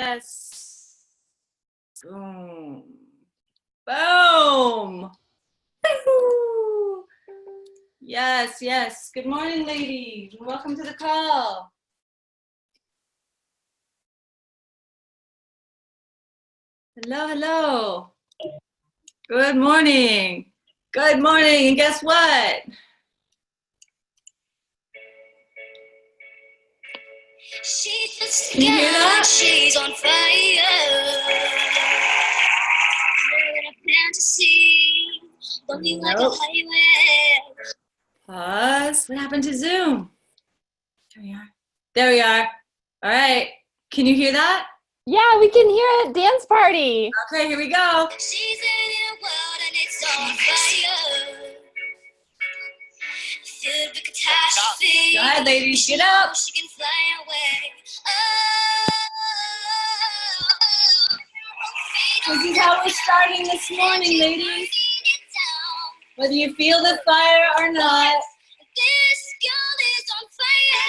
Yes. Boom. Boom. Woo-hoo. Yes, yes. Good morning, ladies. Welcome to the call. Hello, hello. Good morning. Good morning. And guess what? She's just Can you hear that? she's on fire. Fantasy, looking like a highway. Pause. What happened to Zoom? There we are. There we are. All right. Can you hear that? Yeah, we can hear it. Dance party. Okay, here we go. She's in a world and it's on fire. Filled with catastrophe. Go ahead, ladies. Get up. She can fly away. This is how we're starting this morning, ladies. Whether you feel the fire or not. This girl is on fire.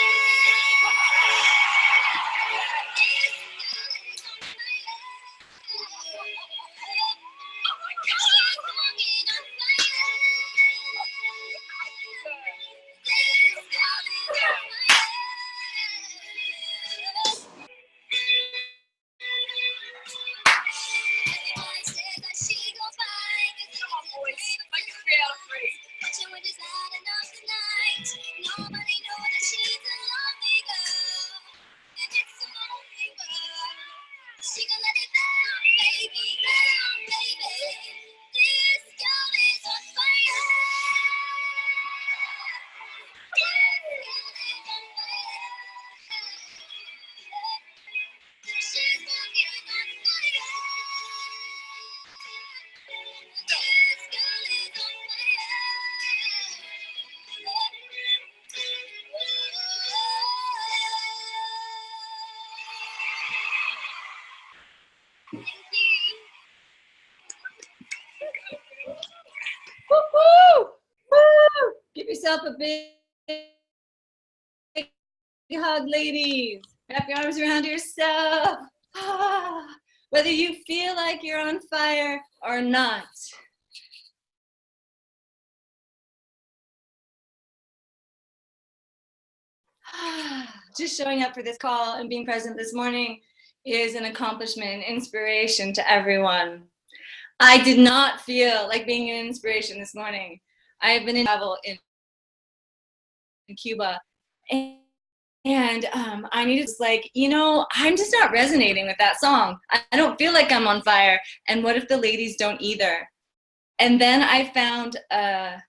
Woo-hoo! Woo! Give yourself a big hug, ladies. Wrap your arms around yourself. Whether you feel like you're on fire or not. Just showing up for this call and being present this morning is an accomplishment and inspiration to everyone. I did not feel like being an inspiration this morning. I have been in travel in Cuba, and I needed to I'm just not resonating with that song. I don't feel like I'm on fire, and what if the ladies don't either? And then I found an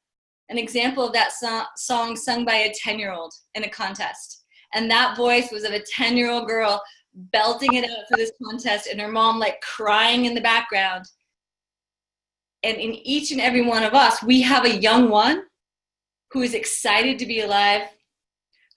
example of that song sung by a 10-year-old in a contest, and that voice was of a 10-year-old girl belting it out for this contest, and her mom like crying in the background. And in each and every one of us, we have a young one who is excited to be alive,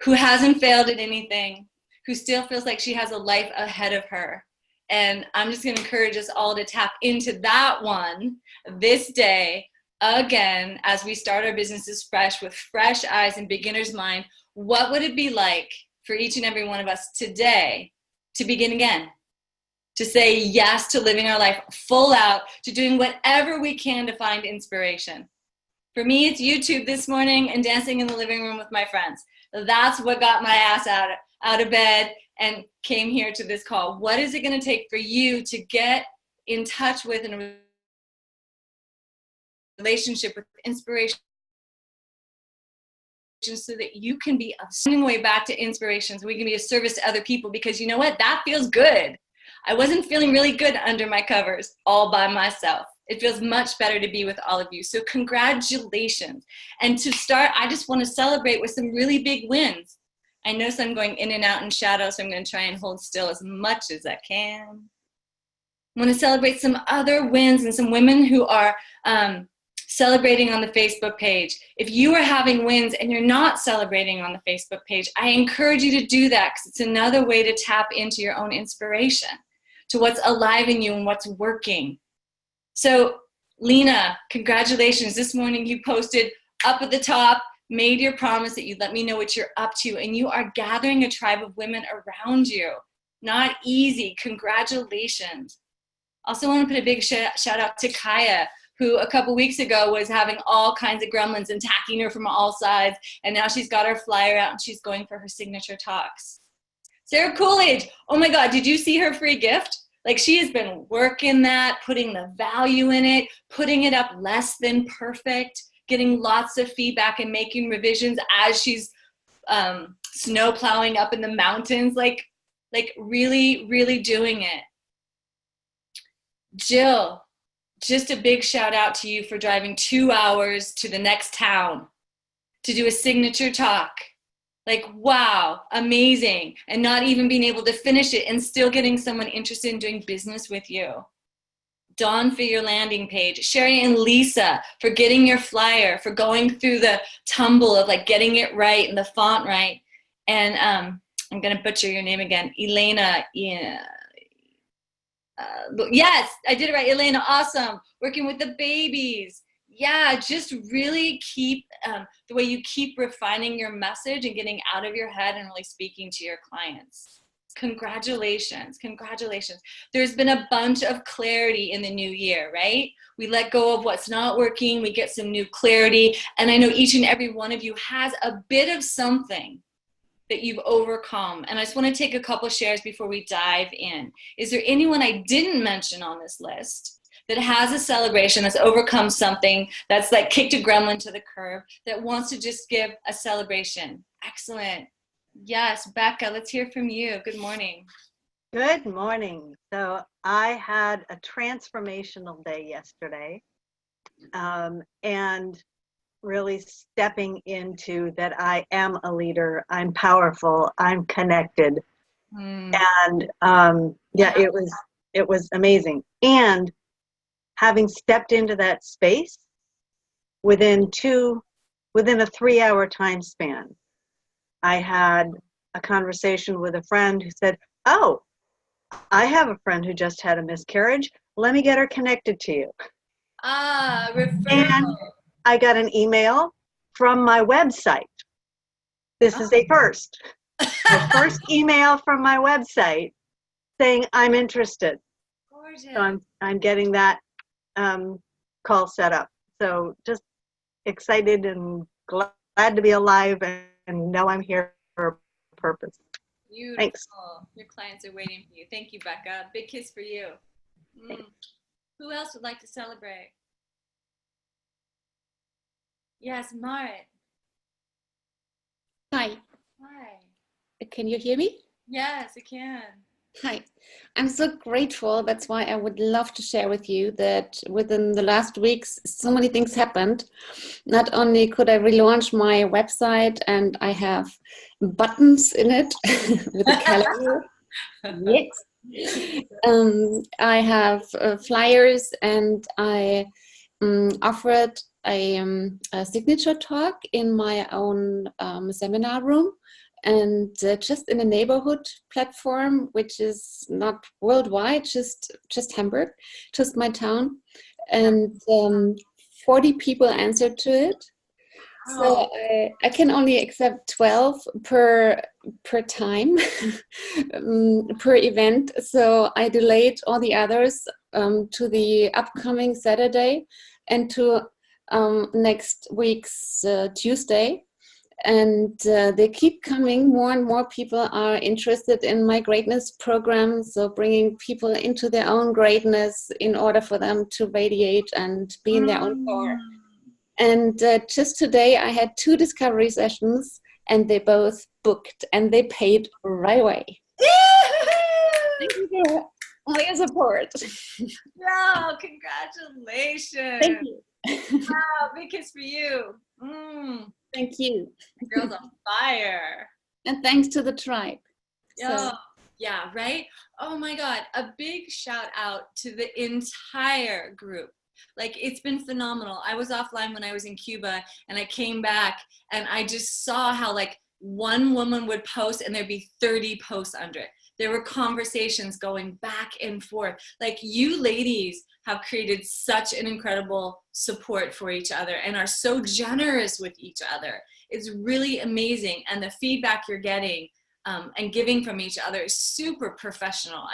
who hasn't failed at anything, who still feels like she has a life ahead of her. And I'm just going to encourage us all to tap into that one this day again as we start our businesses fresh with fresh eyes and beginner's mind. What would it be like for each and every one of us today to begin again? To say yes to living our life full out, to doing whatever we can to find inspiration. For me, it's YouTube this morning and dancing in the living room with my friends. That's what got my ass out of bed and came here to this call. What is it going to take for you to get in touch with and a relationship with inspiration so that you can be a way back to inspiration, so we can be of service to other people? Because you know what? That feels good. I wasn't feeling really good under my covers all by myself. It feels much better to be with all of you. So congratulations. And to start, I just want to celebrate with some really big wins. I notice I'm going in and out in shadow, so I'm going to try and hold still as much as I can. I want to celebrate some other wins and some women who are celebrating on the Facebook page. If you are having wins and you're not celebrating on the Facebook page, I encourage you to do that, because it's another way to tap into your own inspiration, to what's alive in you and what's working. So Lena, congratulations. This morning you posted up at the top, made your promise that you'd let me know what you're up to, and you are gathering a tribe of women around you. Not easy. Congratulations. Also want to put a big shout out to Kaya, who a couple weeks ago was having all kinds of gremlins attacking her from all sides. And now she's got her flyer out and she's going for her signature talks. Sarah Coolidge, oh my God, did you see her free gift? Like, she has been working that, putting the value in it, putting it up less than perfect, getting lots of feedback and making revisions as she's snow plowing up in the mountains, like really, really doing it. Jill, just a big shout out to you for driving 2 hours to the next town to do a signature talk. Like, wow, amazing. And not even being able to finish it and still getting someone interested in doing business with you. Dawn for your landing page. Sherry and Lisa for getting your flyer, for going through the tumble of like getting it right and the font right. And I'm going to butcher your name again. Elena, yeah. Yes, I did it right. Elena, awesome. Working with the babies. Yeah, just really keep the way you keep refining your message and getting out of your head and really speaking to your clients. Congratulations, congratulations. There's been a bunch of clarity in the new year, right? We let go of what's not working, we get some new clarity, and I know each and every one of you has a bit of something that you've overcome. And I just want to take a couple shares before we dive in. Is there anyone I didn't mention on this list that has a celebration, that's overcome something, that's like kicked a gremlin to the curb, that wants to just give a celebration? Excellent. Yes, Becca, let's hear from you. Good morning. Good morning. So I had a transformational day yesterday, and really stepping into that I am a leader, I'm powerful, I'm connected. And yeah, it was amazing. And having stepped into that space within a 3-hour time span, I had a conversation with a friend who said, oh, I have a friend who just had a miscarriage. Let me get her connected to you. Referral. And I got an email from my website. This is a first. The first email from my website saying I'm interested. Gorgeous. So I'm getting that call set up. So just excited and glad to be alive and know I'm here for a purpose. Beautiful. Thanks. Your clients are waiting for you. Thank you, Becca. Big kiss for you. Who else would like to celebrate? Yes, Marit. Hi, Hi. can you hear me? Yes, I can. Hi, I'm so grateful. That's why I would love to share with you that within the last weeks, so many things happened. Not only could I relaunch my website and I have buttons in it with a calendar. Yes. I have flyers and I offered a signature talk in my own seminar room, and just in a neighborhood platform, which is not worldwide, just Hamburg, just my town, and 40 people answered to it. So I can only accept 12 per time per event. So I delayed all the others to the upcoming Saturday and to next week's Tuesday. And they keep coming. More and more people are interested in my greatness program. So bringing people into their own greatness in order for them to radiate and be in their own power. And just today I had 2 discovery sessions and they both booked and they paid right away. Thank you for all your support. Wow, congratulations. Thank you. Wow, big kiss for you. Thank you. Girls on fire. And thanks to the tribe. Oh, yeah, right? Oh my God, a big shout out to the entire group. Like, it's been phenomenal. I was offline when I was in Cuba and I came back and I just saw how like one woman would post and there'd be 30 posts under it. There were conversations going back and forth. Like, you ladies have created such an incredible support for each other and are so generous with each other. It's really amazing. And the feedback you're getting, and giving from each other is super professional.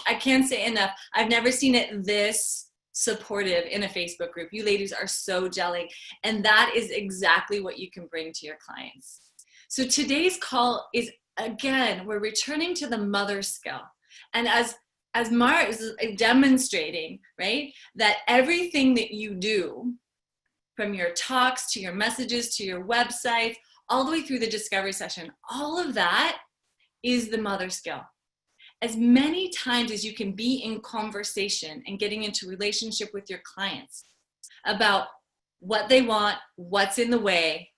I can't say enough. I've never seen it this supportive in a Facebook group. You ladies are so gelling, and that is exactly what you can bring to your clients. So today's call is, again, we're returning to the mother skill. And as Mara is demonstrating, right, that everything that you do, from your talks to your messages to your website, all the way through the discovery session, all of that is the mother skill. As many times as you can be in conversation and getting into relationship with your clients about what they want, what's in the way,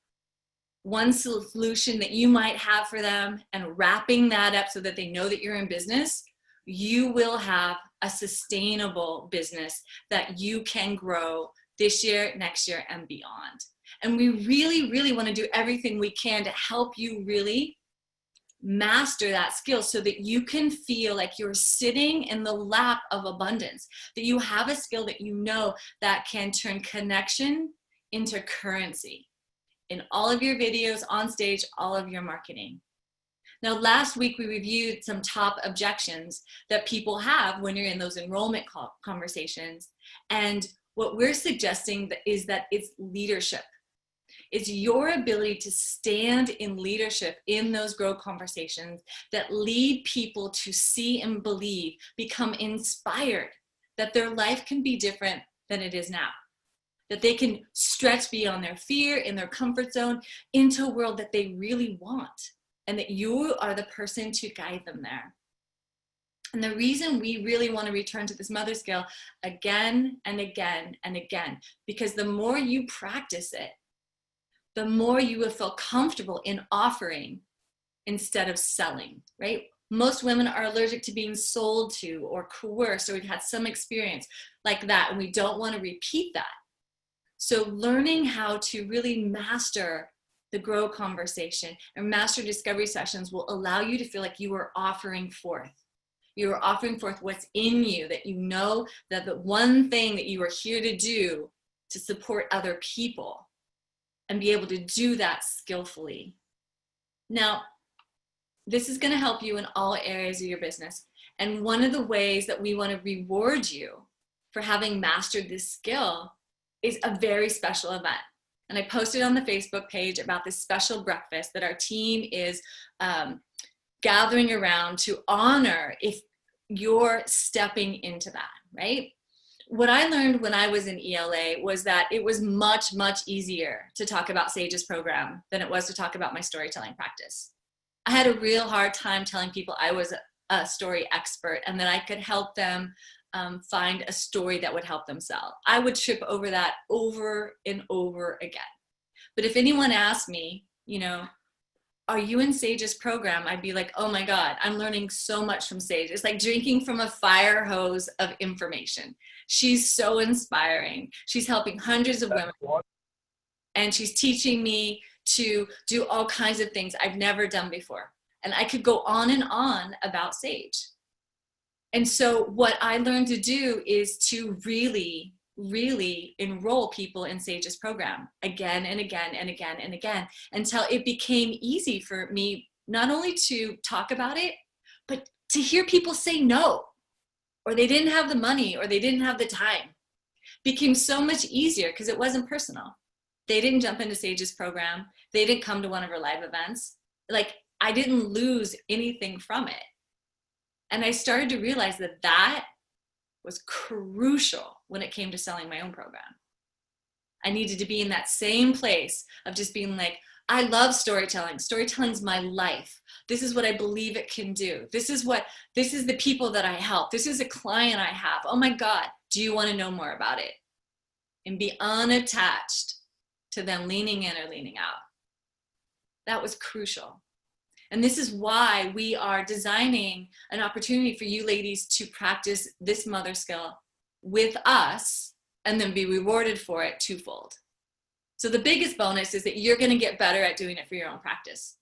one solution that you might have for them, and wrapping that up so that they know that you're in business, you will have a sustainable business that you can grow this year, next year, and beyond. And we really, really want to do everything we can to help you really master that skill so that you can feel like you're sitting in the lap of abundance, that you have a skill that you know that can turn connection into currency in all of your videos, on stage, all of your marketing. Now, last week we reviewed some top objections that people have when you're in those enrollment conversations. And what we're suggesting is that it's leadership. It's your ability to stand in leadership in those grow conversations that lead people to see and believe, become inspired that their life can be different than it is now. That they can stretch beyond their fear, in their comfort zone, into a world that they really want. And that you are the person to guide them there. And the reason we really want to return to this mother skill again and again and again, because the more you practice it, the more you will feel comfortable in offering instead of selling, right? Most women are allergic to being sold to or coerced, or we've had some experience like that, and we don't want to repeat that. So learning how to really master the grow conversation and master discovery sessions will allow you to feel like you are offering forth. You are offering forth what's in you, that you know that the one thing that you are here to do to support other people, and be able to do that skillfully. Now, this is going to help you in all areas of your business. And one of the ways that we want to reward you for having mastered this skill is a very special event. And I posted on the Facebook page about this special breakfast that our team is gathering around to honor if you're stepping into that, right? What I learned when I was in ELA was that it was much, much easier to talk about Sage's program than it was to talk about my storytelling practice. I had a real hard time telling people I was a story expert and that I could help them find a story that would help them sell. I would trip over that over and over again. But if anyone asked me, are you in Sage's program? I'd be like, oh my God, I'm learning so much from Sage. It's like drinking from a fire hose of information. She's so inspiring. She's helping hundreds of women. And she's teaching me to do all kinds of things I've never done before. And I could go on and on about Sage. And so what I learned to do is to really, really enroll people in Sage's program again and again and again and again until it became easy for me not only to talk about it, but to hear people say no, or they didn't have the money, or they didn't have the time. Became so much easier because it wasn't personal. They didn't jump into Sage's program. They didn't come to one of her live events. Like, I didn't lose anything from it. And I started to realize that that was crucial when it came to selling my own program. I needed to be in that same place of just being like, I love storytelling. Storytelling's my life. This is what I believe it can do. This is the people that I help. This is a client I have. Oh my God, do you want to know more about it? And be unattached to them leaning in or leaning out. That was crucial. And this is why we are designing an opportunity for you ladies to practice this mother skill with us and then be rewarded for it twofold. So the biggest bonus is that you're going to get better at doing it for your own practice.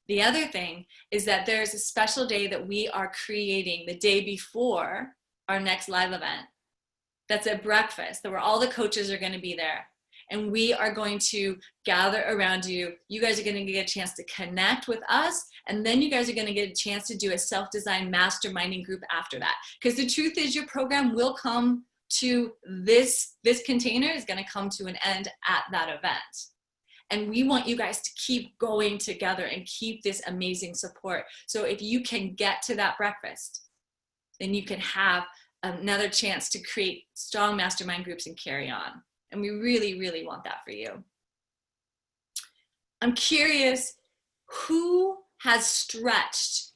The other thing is that there's a special day that we are creating the day before our next live event. That's a breakfast where all the coaches are going to be there. and we are going to gather around you. You guys are going to get a chance to connect with us, and then you guys are going to get a chance to do a self-designed masterminding group after that. Because the truth is, your program will come to this container is going to come to an end at that event. And we want you guys to keep going together and keep this amazing support. So if you can get to that breakfast, then you can have another chance to create strong mastermind groups and carry on. And we really, really want that for you. I'm curious, who has stretched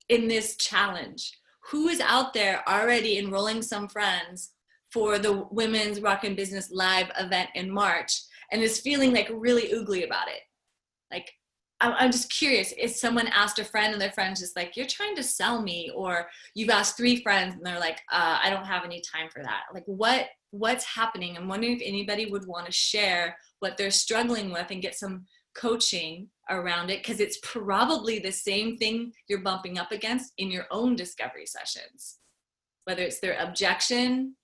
in this challenge? Who is out there already enrolling some friends for the Women's Rockin' Business Live event in March and is feeling like really oogly about it? Like, I'm just curious, if someone asked a friend and their friend's just like, you're trying to sell me, or you've asked 3 friends and they're like, I don't have any time for that. Like, what's happening? I'm wondering if anybody would want to share what they're struggling with and get some coaching around it, because it's probably the same thing you're bumping up against in your own discovery sessions. Whether it's their objection,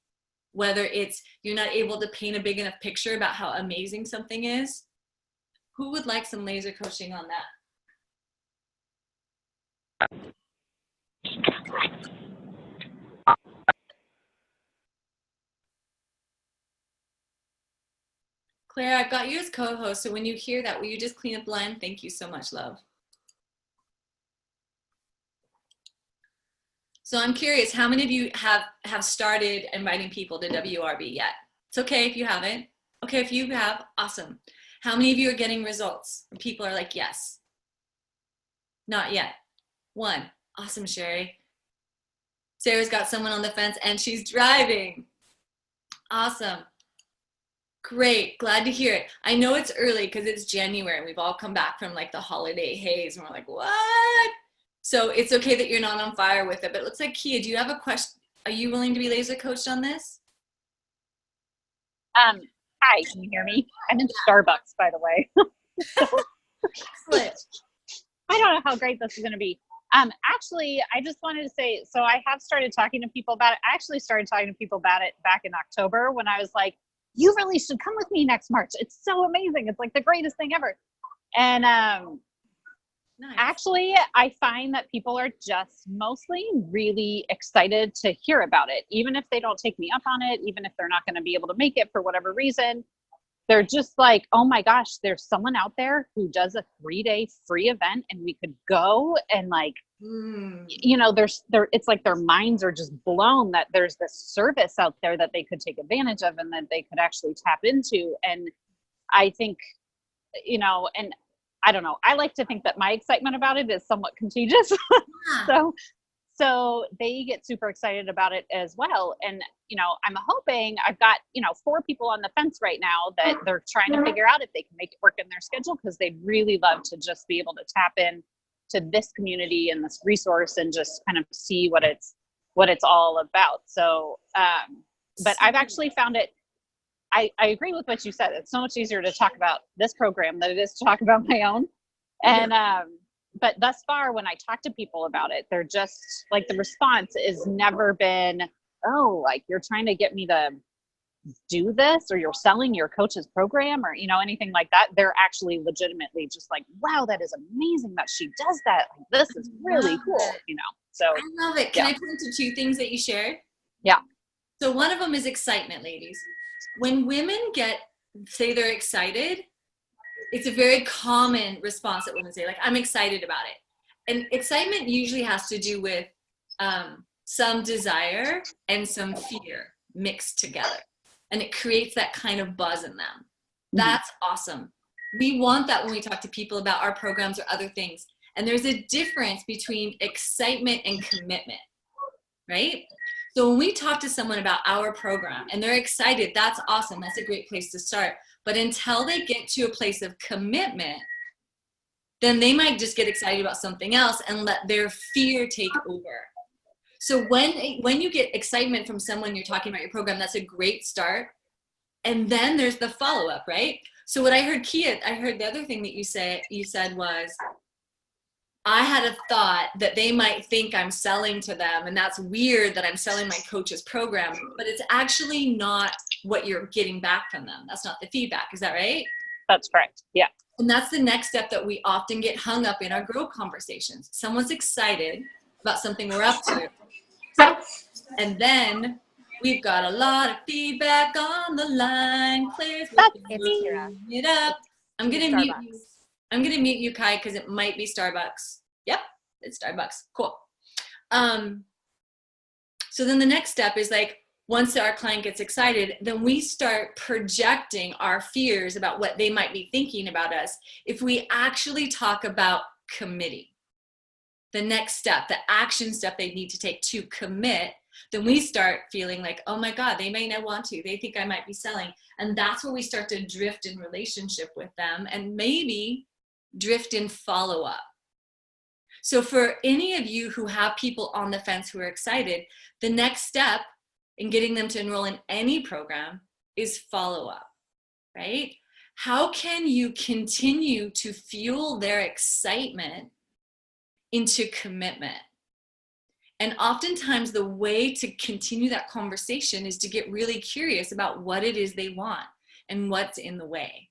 whether it's you're not able to paint a big enough picture about how amazing something is. Who would like some laser coaching on that? Claire, I've got you as co-host, so when you hear that, will you just clean up the line? Thank you so much, love. So I'm curious, how many of you have started inviting people to WRB yet? It's okay if you haven't. Okay, if you have, awesome. How many of you are getting results? And people are like, yes. Not yet. 1. Awesome, Sherry. Sarah's got someone on the fence and she's driving. Awesome. Great, glad to hear it. I know it's early because it's January and we've all come back from like the holiday haze and we're like, what? So it's okay that you're not on fire with it, but it looks like Kia, do you have a question? Are you willing to be laser coached on this? Hi, can you hear me? I'm in Starbucks, by the way. Excellent. I don't know how great this is going to be. Actually, I just wanted to say, so I have started talking to people about it. I actually started talking to people about it back in October when I was like, you really should come with me next March. It's so amazing. It's like the greatest thing ever. And Nice. actually, I find that people are just mostly really excited to hear about it. Even if they don't take me up on it, even if they're not going to be able to make it for whatever reason, they're just like, oh my gosh, there's someone out there who does a 3-day free event and we could go and like, you know, it's like their minds are just blown that there's this service out there that they could take advantage of and that they could actually tap into. And I think, you know, and I don't know, I like to think that my excitement about it is somewhat contagious. So they get super excited about it as well. And, you know, I'm hoping I've got, you know, 4 people on the fence right now that they're trying to figure out if they can make it work in their schedule, because they'd really love to just be able to tap in to this community and this resource and just kind of see what it's all about. So, but I've actually found it, I agree with what you said. It's so much easier to talk about this program than it is to talk about my own. And, but thus far, when I talk to people about it, they're just like, the response has never been, oh, like you're trying to get me to do this, or you're selling your coach's program, or, you know, anything like that. They're actually legitimately just like, wow, that is amazing that she does that. Like, this is really cool, you know? So I love it. Can I point to 2 things that you shared? Yeah. So one of them is excitement, ladies. When women say they're excited, it's a very common response that women say, like, I'm excited about it. And excitement usually has to do with some desire and some fear mixed together. And it creates that kind of buzz in them. That's awesome. We want that when we talk to people about our programs or other things. And there's a difference between excitement and commitment, right? So when we talk to someone about our program and they're excited, that's awesome. That's a great place to start. But until they get to a place of commitment, then they might just get excited about something else and let their fear take over. So when you get excitement from someone you're talking about your program, that's a great start. And then there's the follow-up, right? So what I heard, Kia, I heard the other thing that you said was, I had a thought that they might think I'm selling to them, and that's weird that I'm selling my coach's program, but it's actually not what you're getting back from them. That's not the feedback. Is that right? That's correct. Yeah. And that's the next step that we often get hung up in our grow conversations. Someone's excited about something we're up to. And then we've got a lot of feedback on the line. Claire's it up. I'm gonna mute you. I'm gonna mute you, Kai, because it might be Starbucks. Yep, it's Starbucks. Cool. So then the next step is like, once our client gets excited, then we start projecting our fears about what they might be thinking about us. If we actually talk about committing, the next step, the action step they need to take to commit, then we start feeling like, oh my God, they may not want to. They think I might be selling. And that's where we start to drift in relationship with them and maybe drift in follow-up. So for any of you who have people on the fence who are excited, the next step in getting them to enroll in any program is follow-up, right? How can you continue to fuel their excitement into commitment? And oftentimes the way to continue that conversation is to get really curious about what it is they want and what's in the way.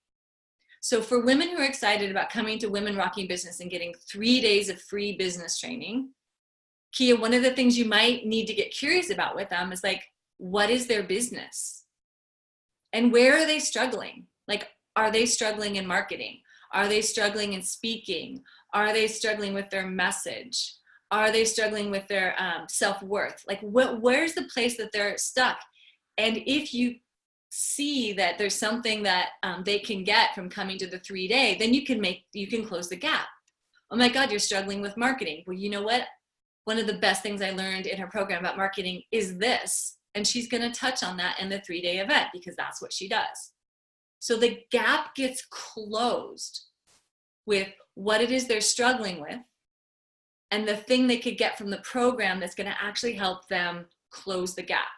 So for women who are excited about coming to Women Rocking Business and getting 3 days of free business training, Kia, one of the things you might need to get curious about with them is like, what is their business? And where are they struggling? Like, are they struggling in marketing? Are they struggling in speaking? Are they struggling with their message? Are they struggling with their self-worth? Like, where's the place that they're stuck? And if you see that there's something that they can get from coming to the 3-day, then you can close the gap. Oh my God, you're struggling with marketing. Well, you know what? One of the best things I learned in her program about marketing is this. And she's going to touch on that in the 3-day event because that's what she does. So the gap gets closed with what it is they're struggling with and the thing they could get from the program that's going to actually help them close the gap.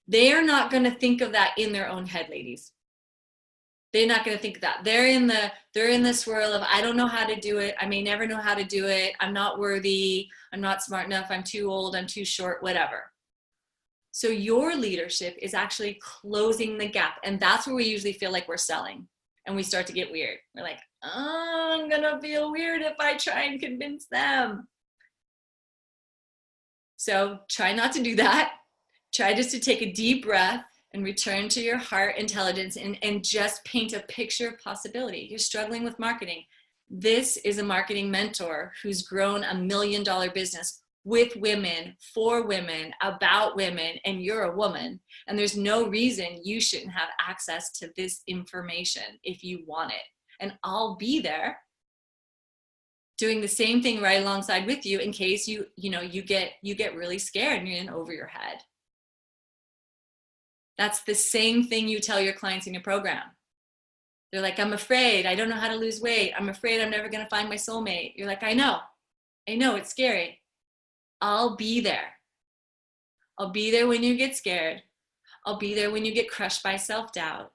They're not going to think of that in their own head, ladies. They're not going to think of that. They're in the swirl of, I don't know how to do it. I may never know how to do it. I'm not worthy. I'm not smart enough. I'm too old. I'm too short, whatever. So your leadership is actually closing the gap. And that's where we usually feel like we're selling. And we start to get weird. We're like, oh, I'm going to feel weird if I try and convince them. So try not to do that. Try just to take a deep breath and return to your heart intelligence and just paint a picture of possibility. You're struggling with marketing. This is a marketing mentor who's grown $1 million business with women, for women, about women, and you're a woman. And there's no reason you shouldn't have access to this information if you want it. And I'll be there doing the same thing right alongside with you in case you get really scared and you're in over your head. That's the same thing you tell your clients in your program. They're like, I'm afraid. I don't know how to lose weight. I'm afraid I'm never going to find my soulmate. You're like, I know, it's scary. I'll be there. I'll be there when you get scared. I'll be there when you get crushed by self-doubt.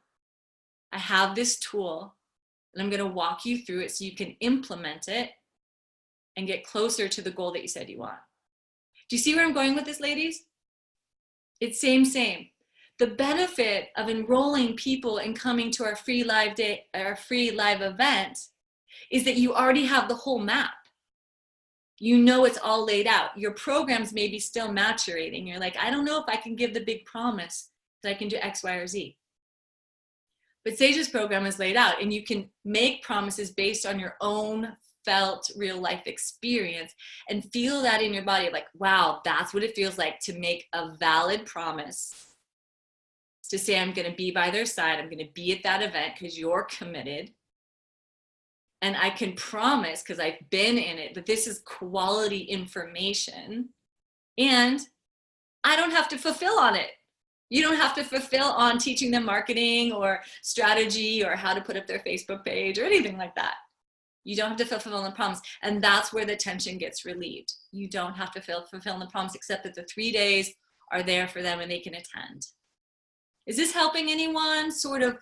I have this tool and I'm going to walk you through it so you can implement it and get closer to the goal that you said you want. Do you see where I'm going with this, ladies? It's same. The benefit of enrolling people and coming to our free live event is that you already have the whole map. You know it's all laid out. Your programs may be still maturating. You're like, I don't know if I can give the big promise that I can do X, Y, or Z. But Sage's program is laid out and you can make promises based on your own felt real life experience and feel that in your body like, wow, that's what it feels like to make a valid promise. To say, I'm going to be by their side. I'm going to be at that event because you're committed. And I can promise, because I've been in it, that this is quality information. And I don't have to fulfill on it. You don't have to fulfill on teaching them marketing or strategy or how to put up their Facebook page or anything like that. You don't have to fulfill on the promise. And that's where the tension gets relieved. You don't have to fulfill on the promise, except that the 3 days are there for them and they can attend. Is this helping anyone sort of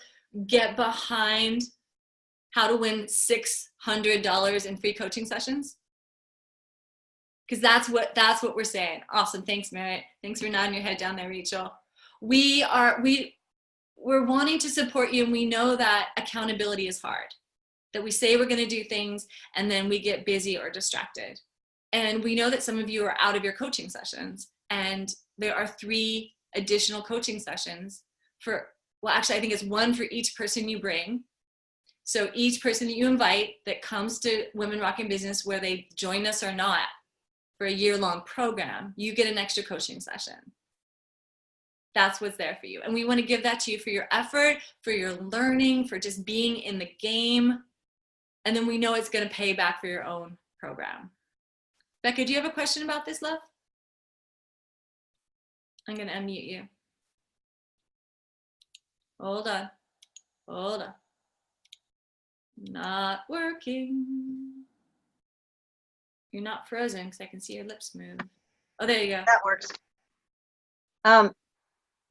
get behind how to win $600 in free coaching sessions? Because that's what we're saying. Awesome. Thanks, Merritt. Thanks for nodding your head down there, Rachel. We're wanting to support you, and we know that accountability is hard. That we say we're going to do things and then we get busy or distracted. And we know that some of you are out of your coaching sessions, and there are 3 additional coaching sessions actually I think it's 1 for each person you bring. So each person that you invite that comes to Women Rocking Business, where they join us or not, for a year-long program, you get an extra coaching session. That's what's there for you. And we want to give that to you for your effort, for your learning, for just being in the game. And then we know it's going to pay back for your own program. Becca, do you have a question about this, love? I'm going to unmute you. Hold on. Not working. You're not frozen because I can see your lips move. Oh, there you go. That works.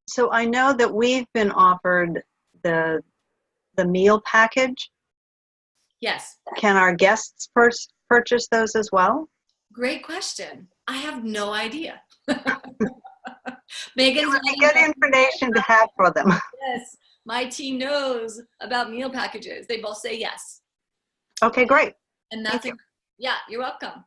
So I know that we've been offered the meal package. Yes. Can our guests purchase those as well? Great question. I have no idea. Megan's It would be good information to have for them. Yes, my team knows about meal packages. They both say yes. Okay, great. And that's yeah, you're welcome.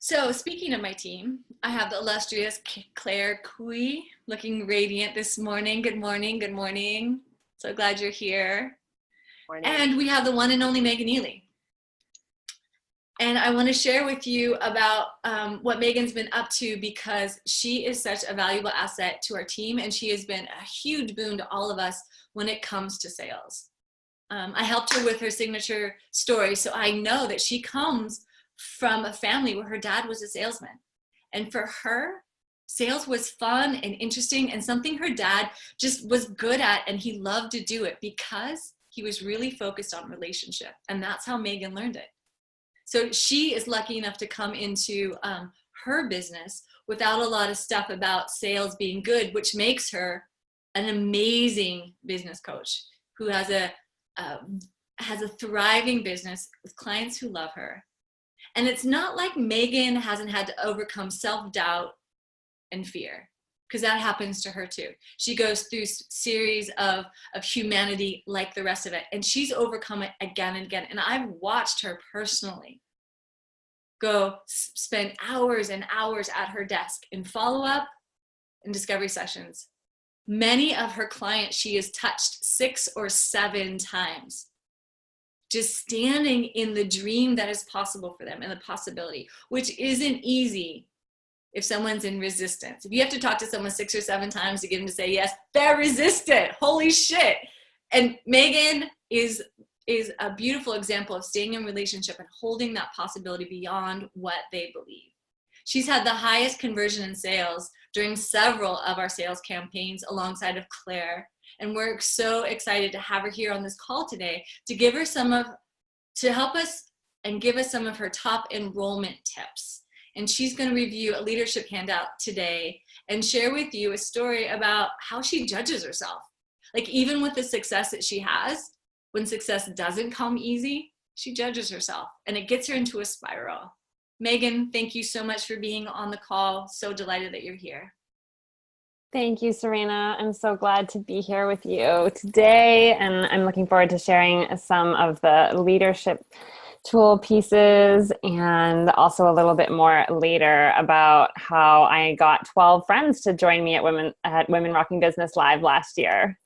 So speaking of my team, I have the illustrious Claire Cui looking radiant this morning. Good morning. Good morning. So glad you're here. Morning. And we have the one and only Megan Ely. And I want to share with you about what Megan's been up to, because she is such a valuable asset to our team, and she has been a huge boon to all of us when it comes to sales. I helped her with her signature story, so I know that she comes from a family where her dad was a salesman. And for her, sales was fun and interesting and something her dad just was good at, and he loved to do it because he was really focused on relationship. And that's how Megan learned it. So she is lucky enough to come into her business without a lot of stuff about sales being good, which makes her an amazing business coach who has a thriving business with clients who love her. And it's not like Megan hasn't had to overcome self-doubt and fear, because that happens to her too. She goes through series of humanity like the rest of it, and she's overcome it again and again. And I've watched her personally go spend hours and hours at her desk in follow-up and discovery sessions. Many of her clients she has touched 6 or 7 times, just standing in the dream that is possible for them and the possibility, which isn't easy if someone's in resistance. If you have to talk to someone 6 or 7 times to get them to say yes, they're resistant. Holy shit. And Megan is a beautiful example of staying in relationship and holding that possibility beyond what they believe. She's had the highest conversion in sales during several of our sales campaigns alongside of Claire. And we're so excited to have her here on this call today to give her to help us and give us some of her top enrollment tips. And she's going to review a leadership handout today and share with you a story about how she judges herself. Like, even with the success that she has, when success doesn't come easy, she judges herself and it gets her into a spiral. Megan, thank you so much for being on the call. So delighted that you're here. Thank you, Serena. I'm so glad to be here with you today, and I'm looking forward to sharing some of the leadership tool pieces and also a little bit more later about how I got 12 friends to join me at Women Rocking Business Live last year.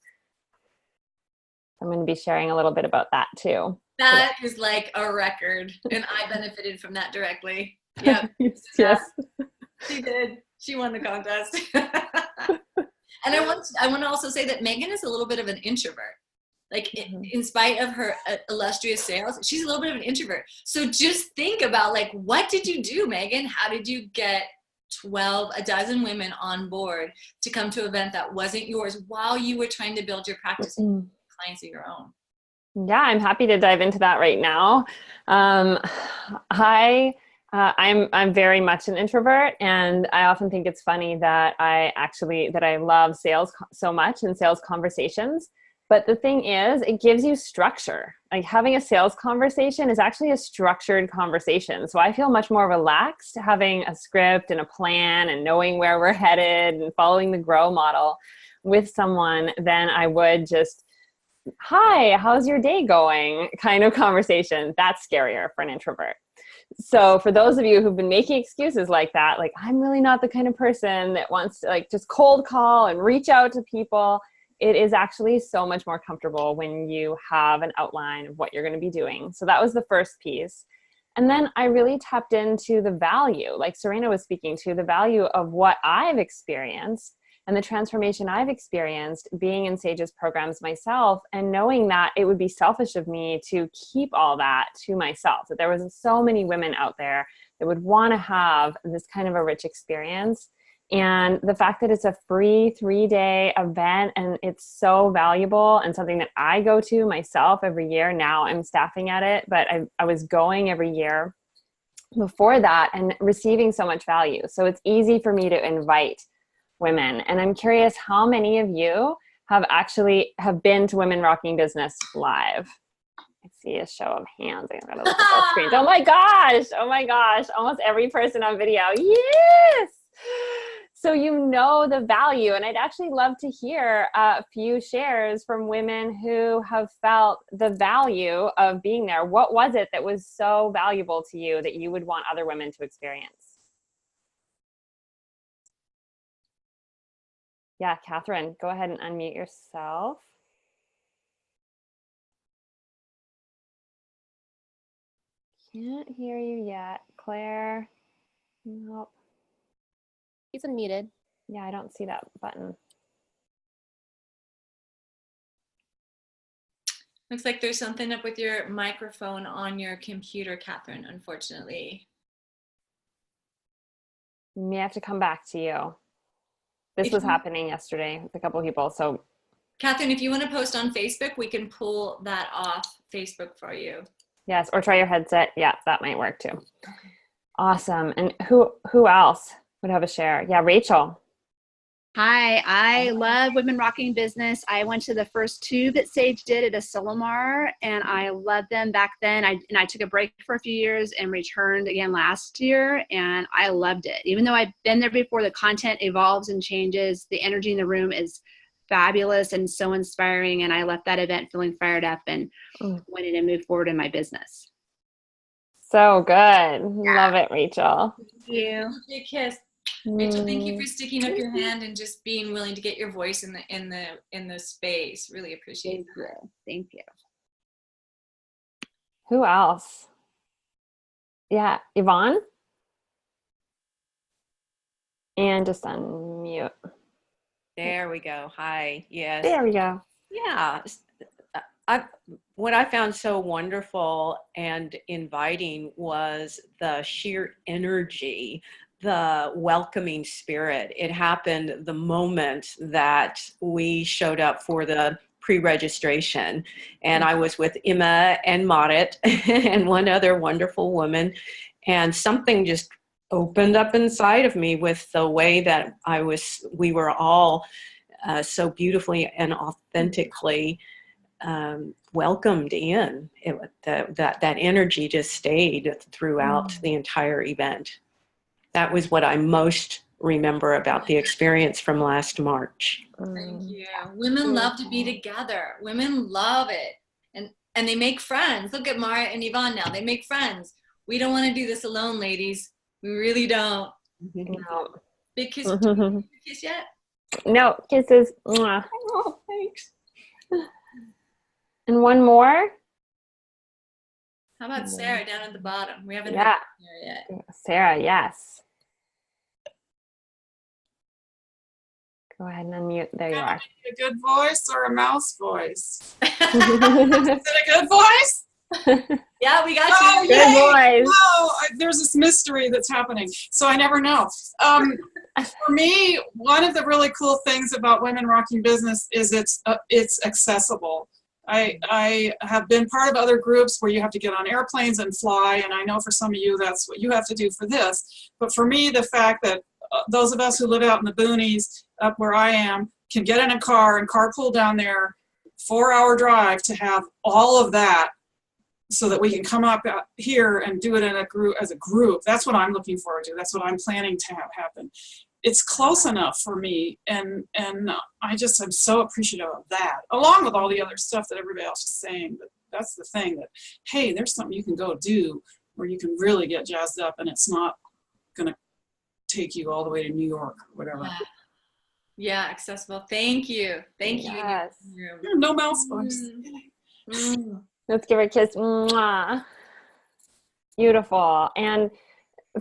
I'm going to be sharing a little bit about that too. That is like a record, and I benefited from that directly. Yep. Yes. She did. She won the contest. And I want to also say that Megan is a little bit of an introvert. Like, in spite of her illustrious sales, she's a little bit of an introvert. So just think about, like, what did you do, Megan? How did you get a dozen women on board to come to an event that wasn't yours while you were trying to build your practice and clients of your own? Yeah, I'm happy to dive into that right now. I'm very much an introvert, and I often think it's funny that I love sales so much and sales conversations, But the thing is, it gives you structure. Like having a sales conversation is actually a structured conversation. So I feel much more relaxed having a script and a plan and knowing where we're headed and following the grow model with someone than I would just, hi, how's your day going kind of conversation. That's scarier for an introvert. So for those of you who've been making excuses like that, like I'm really not the kind of person that wants to like just cold call and reach out to people, it is actually so much more comfortable when you have an outline of what you're going to be doing. So that was the first piece. And then I really tapped into the value, like Serena was speaking to, the value of what I've experienced and the transformation I've experienced being in Sage's programs myself, and knowing that it would be selfish of me to keep all that to myself, that there was so many women out there that would want to have this kind of a rich experience. And the fact that it's a free 3-day event and it's so valuable and something that I go to myself every year. Now I'm staffing at it, but I was going every year before that and receiving so much value. So it's easy for me to invite women. And I'm curious how many of you have been to Women Rocking Business live. I see a show of hands. I gotta look at those screens. Oh my gosh. Almost every person on video. Yes. So you know the value, and I'd actually love to hear a few shares from women who have felt the value of being there. What was it that was so valuable to you that you would want other women to experience? Yeah, Catherine, go ahead and unmute yourself. Can't hear you yet. Claire, nope. He's unmuted. Yeah, I don't see that button. Looks like there's something up with your microphone on your computer, Catherine, unfortunately. You may have to come back to you. This was happening yesterday with a couple of people. So, Catherine, if you want to post on Facebook, we can pull that off Facebook for you. Yes, or try your headset. Yeah, that might work too. Okay. Awesome. And who else would have a share? Yeah, Rachel. Hi, I love Women Rocking Business. I went to the first 2 that Sage did at a Solomar, and I loved them back then. I took a break for a few years and returned again last year, and I loved it. Even though I've been there before, the content evolves and changes. The energy in the room is fabulous and so inspiring, and I left that event feeling fired up and wanted to move forward in my business. So good. Yeah. Love it, Rachel. Thank you. Big kiss. Rachel, thank you for sticking up your hand and just being willing to get your voice in the space. Really appreciate that. Thank you. Who else? Yeah, Yvonne? And just unmute. There we go. Hi. Yes. There we go. Yeah. What I found so wonderful and inviting was the sheer energy, the welcoming spirit. It happened the moment that we showed up for the pre-registration, and I was with Emma and Marit and one other wonderful woman, and something just opened up inside of me with the way that we were all so beautifully and authentically welcomed in. That energy just stayed throughout the entire event. That was what I most remember about the experience from last March. Thank you. Women love to be together. Women love it. And they make friends. Look at Mara and Yvonne now. They make friends. We don't want to do this alone, ladies. We really don't. No. Big kiss. Kiss yet? No, kisses. Mwah. Oh, thanks. And one more. How about Sarah down at the bottom? We haven't heard Sarah yet. Sarah, yes. Go ahead and unmute. There you are. A good voice or a mouse voice? Is it a good voice? Yeah, we got you. Good voice. Oh, there's this mystery that's happening, so I never know. For me, one of the really cool things about Women Rocking Business is it's accessible. I have been part of other groups where you have to get on airplanes and fly, and I know for some of you that's what you have to do for this. But for me, the fact that those of us who live out in the boonies, up where I am, can get in a car and carpool down there, 4-hour drive to have all of that so that we can come up out here and do it in a group, as a group. That's what I'm looking forward to. That's what I'm planning to have happen. It's close enough for me, and I just am so appreciative of that, along with all the other stuff that everybody else is saying. But that's the thing, that, hey, there's something you can go do where you can really get jazzed up, and it's not going to take you all the way to New York or whatever. Yeah, accessible. Thank you. Thank you. Yes. No mouth voice. Let's give her a kiss. Mwah. Beautiful. And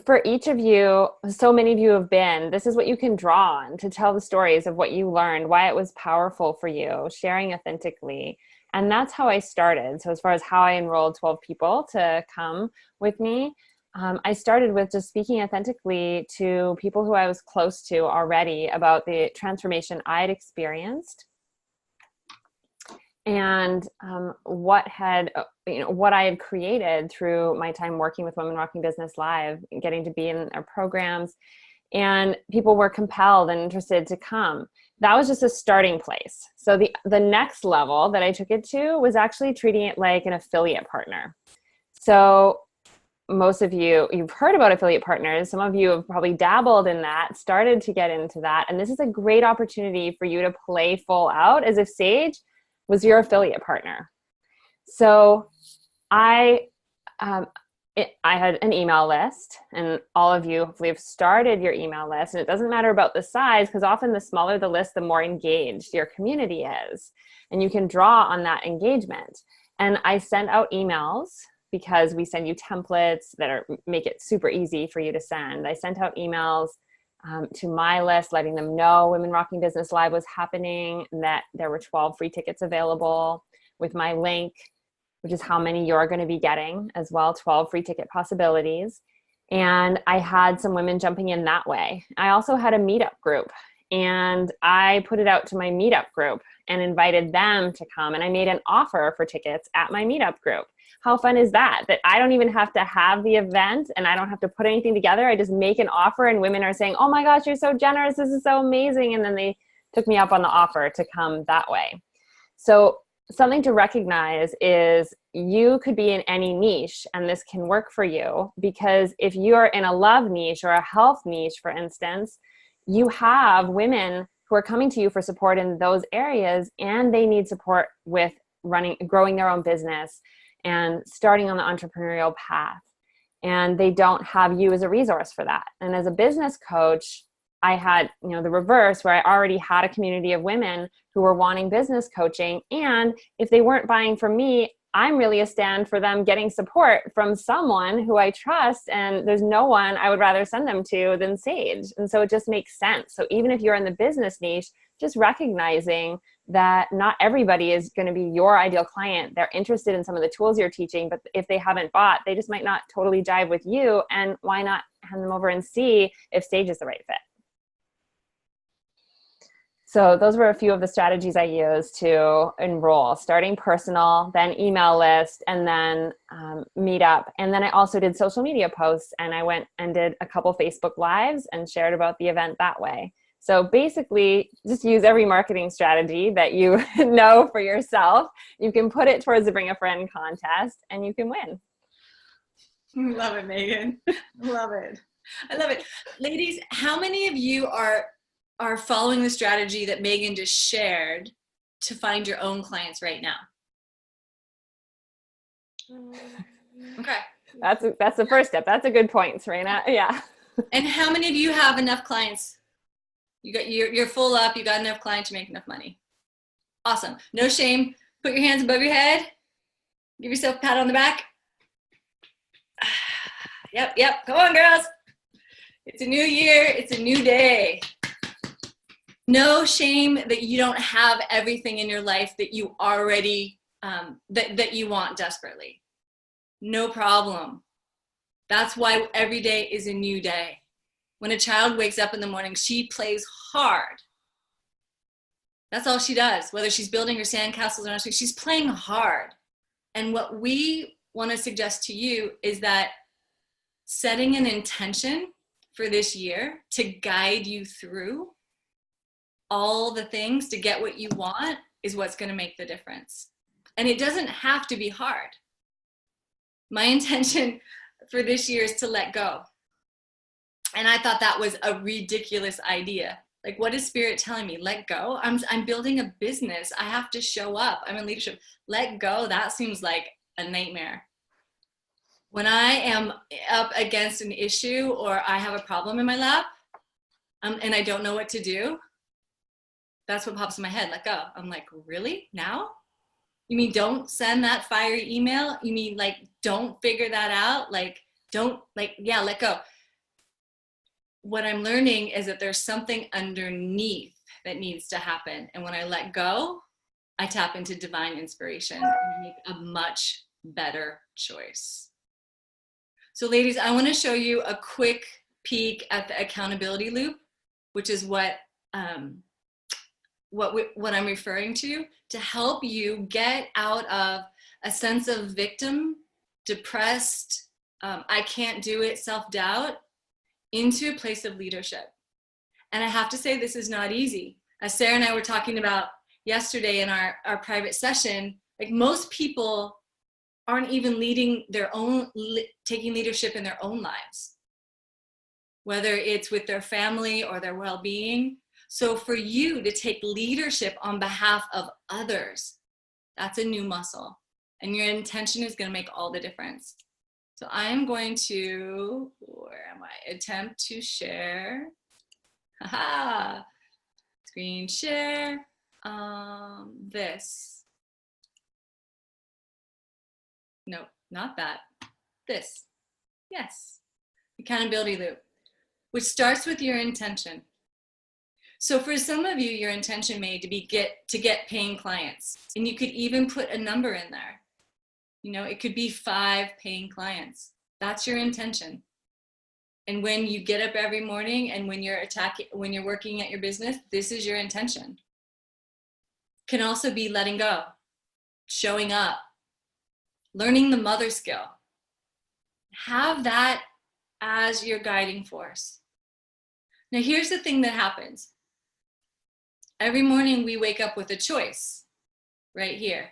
for each of you, so many of you have been, this is what you can draw on to tell the stories of what you learned, why it was powerful for you, sharing authentically. And that's how I started. So as far as how I enrolled 12 people to come with me, I started with just speaking authentically to people who I was close to already about the transformation I'd experienced, and what I had created through my time working with Women Rocking Business Live, getting to be in their programs, and people were compelled and interested to come. That was just a starting place. So the next level that I took it to was actually treating it like an affiliate partner. So most of you've heard about affiliate partners. Some of you have probably dabbled in that, started to get into that. And this is a great opportunity for you to play full out as if Sage was your affiliate partner. So I had an email list, and all of you hopefully have started your email list. And it doesn't matter about the size, because often the smaller the list, the more engaged your community is. And you can draw on that engagement. And I sent out emails because we send you templates that make it super easy for you to send. I sent out emails to my list, letting them know Women Rocking Business Live was happening, and that there were 12 free tickets available with my link, which is how many you're going to be getting as well, 12 free ticket possibilities. And I had some women jumping in that way. I also had a meetup group, and I put it out to my meetup group and invited them to come. And I made an offer for tickets at my meetup group. How fun is that? That I don't even have to have the event, and I don't have to put anything together. I just make an offer, and women are saying, oh my gosh, you're so generous. This is so amazing. And then they took me up on the offer to come that way. So something to recognize is you could be in any niche, and this can work for you, because if you're in a love niche or a health niche, for instance, you have women who are coming to you for support in those areas, and they need support with growing their own business and starting on the entrepreneurial path. And they don't have you as a resource for that. And as a business coach, I had, the reverse, where I already had a community of women who were wanting business coaching. And if they weren't buying from me, I'm really a stand for them getting support from someone who I trust. And there's no one I would rather send them to than Sage. And so it just makes sense. So even if you're in the business niche, just recognizing that not everybody is going to be your ideal client. They're interested in some of the tools you're teaching, but if they haven't bought, they just might not totally jive with you. And why not hand them over and see if Sage is the right fit? So those were a few of the strategies I used to enroll, starting personal, then email list, and then meetup. And then I also did social media posts, and I went and did a couple Facebook Lives and shared about the event that way. So basically, just use every marketing strategy that you know for yourself. You can put it towards the Bring a Friend contest, and you can win. Love it, Megan. Love it. I love it. Ladies, how many of you are following the strategy that Megan just shared to find your own clients right now? Okay. That's the first step. That's a good point, Serena. Yeah. And how many of you have enough clients? You're full up. You got enough clients to make enough money. Awesome. No shame. Put your hands above your head. Give yourself a pat on the back. Yep. Come on, girls. It's a new year. It's a new day. No shame that you don't have everything in your life that you already, that you want desperately. No problem. That's why every day is a new day. When a child wakes up in the morning, she plays hard. That's all she does. Whether she's building her sandcastles or not, she's playing hard. And what we want to suggest to you is that setting an intention for this year to guide you through all the things to get what you want is what's going to make the difference. And it doesn't have to be hard. My intention for this year is to let go. And I thought that was a ridiculous idea. Like, what is Spirit telling me? Let go? I'm building a business. I have to show up. I'm in leadership. Let go? That seems like a nightmare. When I am up against an issue or I have a problem in my lap and I don't know what to do, that's what pops in my head. Let go. I'm like, really? Now? You mean don't send that fiery email? You mean like don't figure that out? Like don't, like, yeah, let go. What I'm learning is that there's something underneath that needs to happen. And when I let go, I tap into divine inspiration and make a much better choice. So ladies, I want to show you a quick peek at the accountability loop, which is what I'm referring to help you get out of a sense of victim, depressed, I can't do it, self-doubt, into a place of leadership. And I have to say, this is not easy. As Sarah and I were talking about yesterday in our private session, like most people aren't even leading their own, taking leadership in their own lives, whether it's with their family or their well-being. So for you to take leadership on behalf of others, that's a new muscle. And your intention is going to make all the difference. So I'm going to, where am I? Attempt to share. Haha. Screen share. This. No, not that. This. Yes. Accountability loop, which starts with your intention. So for some of you, your intention may be to get paying clients, and you could even put a number in there. You know, it could be 5 paying clients. That's your intention. And when you get up every morning and when you're working at your business, this is your intention. Can also be letting go, showing up, learning the mother skill. Have that as your guiding force. Now, here's the thing that happens. Every morning we wake up with a choice right here.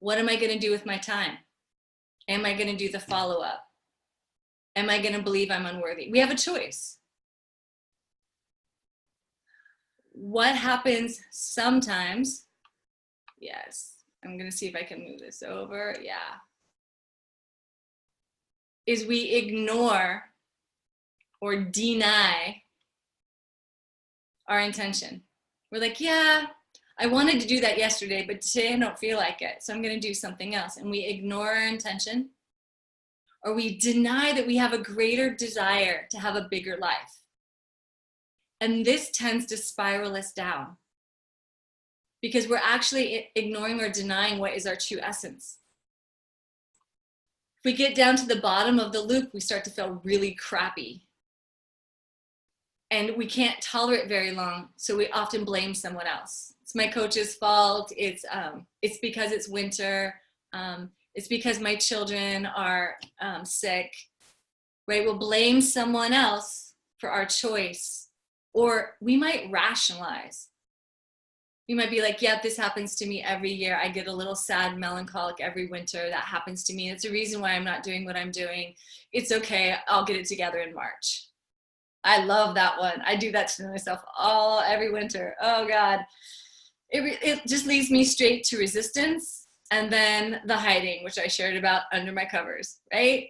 What am I going to do with my time? Am I going to do the follow-up? Am I going to believe I'm unworthy? We have a choice. What happens sometimes, yes, I'm going to see if I can move this over, yeah, is we ignore or deny our intention. We're like, yeah, I wanted to do that yesterday, but today I don't feel like it, so I'm going to do something else. And we ignore our intention, or we deny that we have a greater desire to have a bigger life. And this tends to spiral us down because we're actually ignoring or denying what is our true essence. If we get down to the bottom of the loop, we start to feel really crappy. And we can't tolerate very long, so we often blame someone else. It's my coach's fault. It's because it's winter. It's because my children are sick, right? We'll blame someone else for our choice, or we might rationalize. We might be like, yeah, this happens to me every year. I get a little sad, melancholic every winter. That happens to me. It's a reason why I'm not doing what I'm doing. It's okay. I'll get it together in March. I love that one. I do that to myself every winter. Oh God. It just leads me straight to resistance and then the hiding, which I shared about under my covers, right?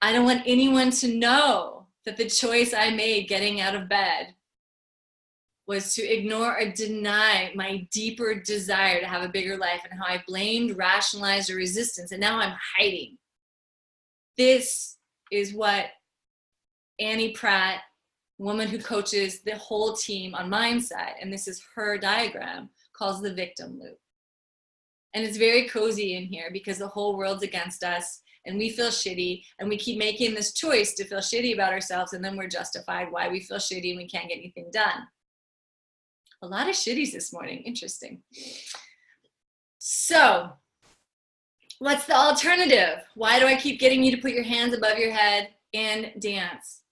I don't want anyone to know that the choice I made getting out of bed was to ignore or deny my deeper desire to have a bigger life, and how I blamed, rationalized, or resistance, and now I'm hiding. This is what Annie Pratt, woman who coaches the whole team on mindset, and this is her diagram, calls the victim loop. And it's very cozy in here because the whole world's against us and we feel shitty, and we keep making this choice to feel shitty about ourselves, and then we're justified why we feel shitty and we can't get anything done. A lot of shitties this morning. Interesting. So what's the alternative? Why do I keep getting you to put your hands above your head and dance?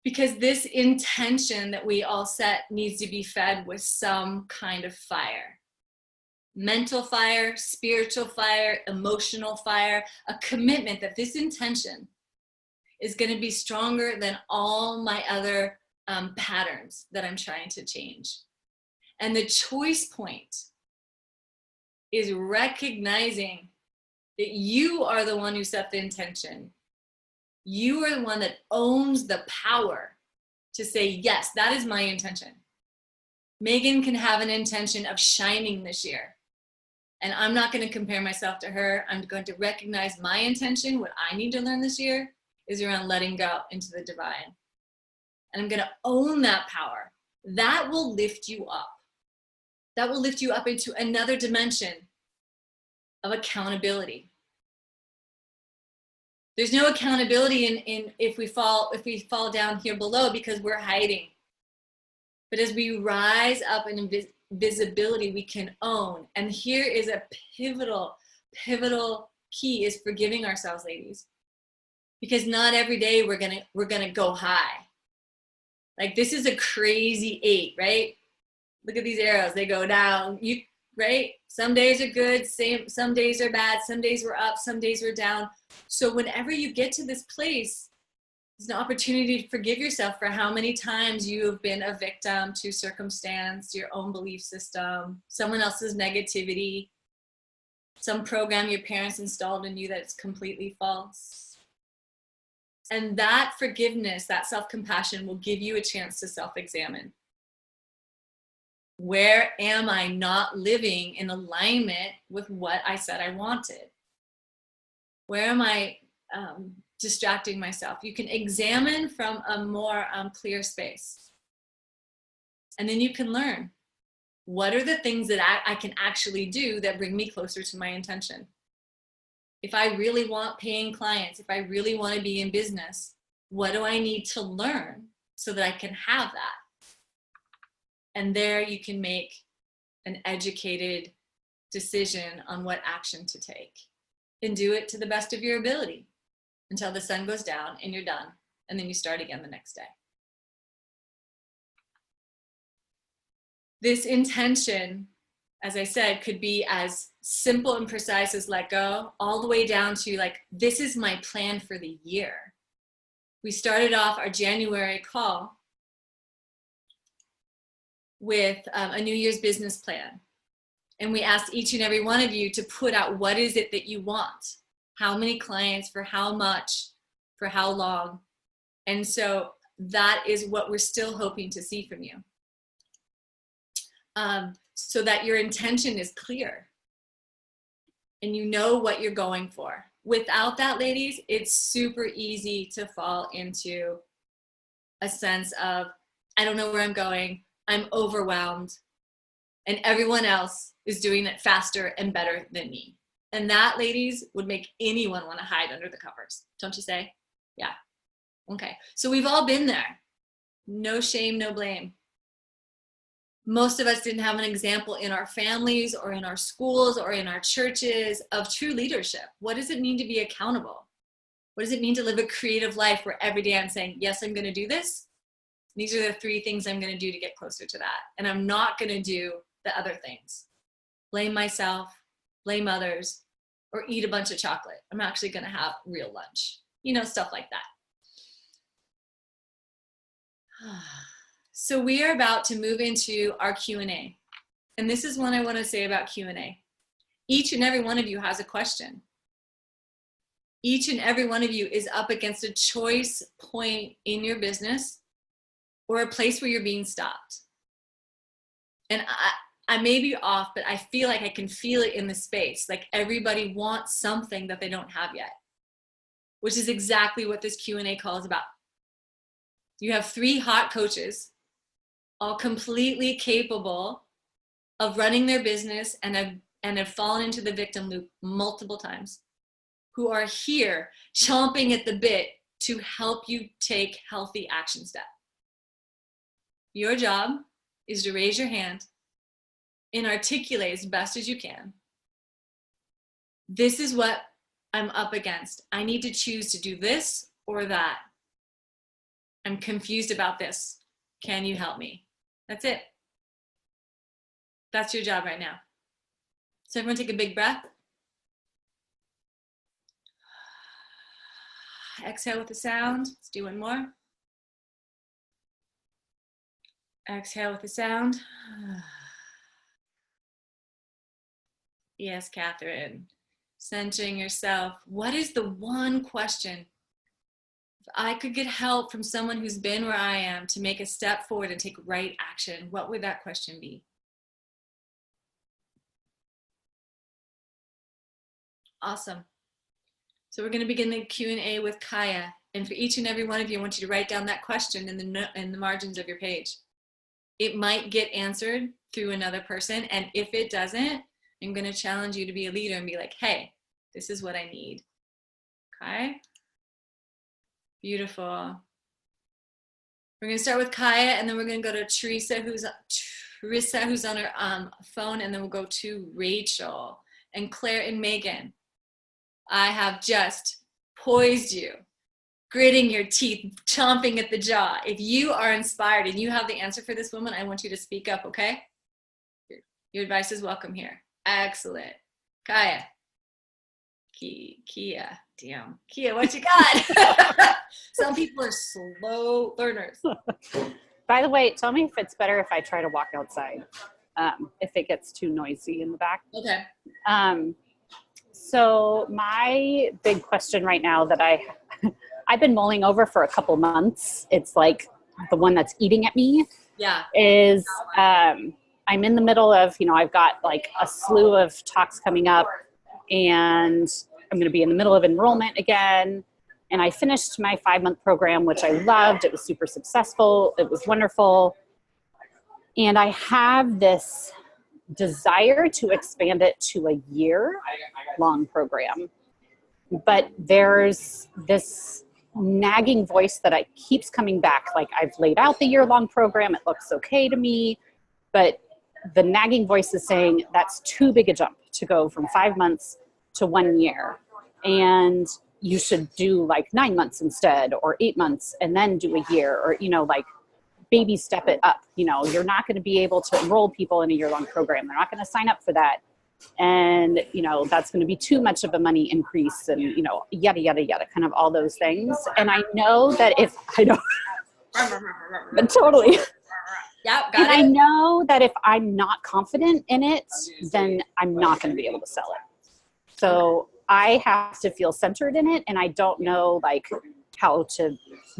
Because this intention that we all set needs to be fed with some kind of fire. mental fire, spiritual fire, emotional fire, a commitment that this intention is going to be stronger than all my other patterns that I'm trying to change. And the choice point is recognizing that you are the one who set the intention. You are the one that owns the power to say, yes, that is my intention. Megan can have an intention of shining this year. And I'm not going to compare myself to her. I'm going to recognize my intention. What I need to learn this year is around letting go into the divine. And I'm going to own that power. That will lift you up. That will lift you up into another dimension of accountability. There's no accountability in if we fall down here below because we're hiding. But as we rise up in visibility, we can own. And here is a pivotal key is forgiving ourselves, ladies. Because not every day we're gonna go high. Like this is a crazy 8, right? Look at these arrows, they go down. Right? Some days are good, some days are bad, some days we're up, some days we're down. So whenever you get to this place, it's an opportunity to forgive yourself for how many times you have been a victim to circumstance, your own belief system, someone else's negativity, some program your parents installed in you that's completely false. And that forgiveness, that self-compassion will give you a chance to self-examine. Where am I not living in alignment with what I said I wanted? Where am I distracting myself? You can examine from a more clear space. And then you can learn, what are the things that I can actually do that bring me closer to my intention? If I really want paying clients, if I really want to be in business, what do I need to learn so that I can have that? And there you can make an educated decision on what action to take and do it to the best of your ability until the sun goes down and you're done. And then you start again the next day. This intention, as I said, could be as simple and precise as let go, all the way down to like, this is my plan for the year. We started off our January call with a New Year's business plan. And we asked each and every one of you to put out what is it that you want? How many clients, for how much, for how long? And so that is what we're still hoping to see from you. So that your intention is clear and you know what you're going for. Without that, ladies, it's super easy to fall into a sense of, I don't know where I'm going, I'm overwhelmed, and everyone else is doing it faster and better than me. And that, ladies, would make anyone want to hide under the covers. Don't you say? Yeah. Okay. So we've all been there. No shame, no blame. Most of us didn't have an example in our families or in our schools or in our churches of true leadership. What does it mean to be accountable? What does it mean to live a creative life where every day I'm saying, yes, I'm going to do this. These are the 3 things I'm going to do to get closer to that. And I'm not going to do the other things. Blame myself, blame others, or eat a bunch of chocolate. I'm actually going to have real lunch. You know, stuff like that. So we are about to move into our Q&A. And this is what I want to say about Q&A. Each and every one of you has a question. Each and every one of you is up against a choice point in your business or a place where you're being stopped. And I may be off, but I feel like I can feel it in the space. Like everybody wants something that they don't have yet, which is exactly what this Q&A call is about. You have 3 hot coaches, all completely capable of running their business and have fallen into the victim loop multiple times, who are here chomping at the bit to help you take healthy action steps. Your job is to raise your hand and articulate as best as you can. This is what I'm up against. I need to choose to do this or that. I'm confused about this. Can you help me? That's it. That's your job right now. So everyone take a big breath. Exhale with a sound. Let's do one more. Exhale with a sound. Yes, Catherine. Centering yourself. What is the one question? If I could get help from someone who's been where I am to make a step forward and take right action, what would that question be? Awesome. So we're going to begin the Q&A with Kaya. And for each and every one of you, I want you to write down that question in the margins of your page. It might get answered through another person. And if it doesn't, I'm going to challenge you to be a leader and be like, hey, this is what I need. Okay? Beautiful. We're going to start with Kaya, and then we're going to go to Teresa, who's on her phone, and then we'll go to Rachel and Claire and Megan. I have just poised you, gritting your teeth, chomping at the jaw. If you are inspired and you have the answer for this woman, I want you to speak up, okay? Your advice is welcome here. Excellent. Kaya. Kia. Damn. Kia, what you got? Some people are slow learners. By the way, tell me if it's better if I try to walk outside, if it gets too noisy in the back. Okay. So my big question right now that I've been mulling over for a couple months, it's like the one that's eating at me, is I'm in the middle of, I've got like a slew of talks coming up, and I'm going to be in the middle of enrollment again. And I finished my 5-month program, which I loved. It was super successful. It was wonderful. And I have this desire to expand it to a year-long program. But there's this nagging voice that keeps coming back. Like, I've laid out the year-long program. It looks okay to me. But the nagging voice is saying that's too big a jump to go from 5 months to 1 year. And you should do like 9 months instead, or 8 months, and then do a year, or, like baby step it up. You're not going to be able to enroll people in a year-long program. They're not going to sign up for that. And, that's going to be too much of a money increase, and, yada, yada, yada, kind of all those things. And I know that if I don't, but totally. Yeah, got and it. I know that if I'm not confident in it, then I'm not going to be able to sell it. So I have to feel centered in it, and I don't know like how to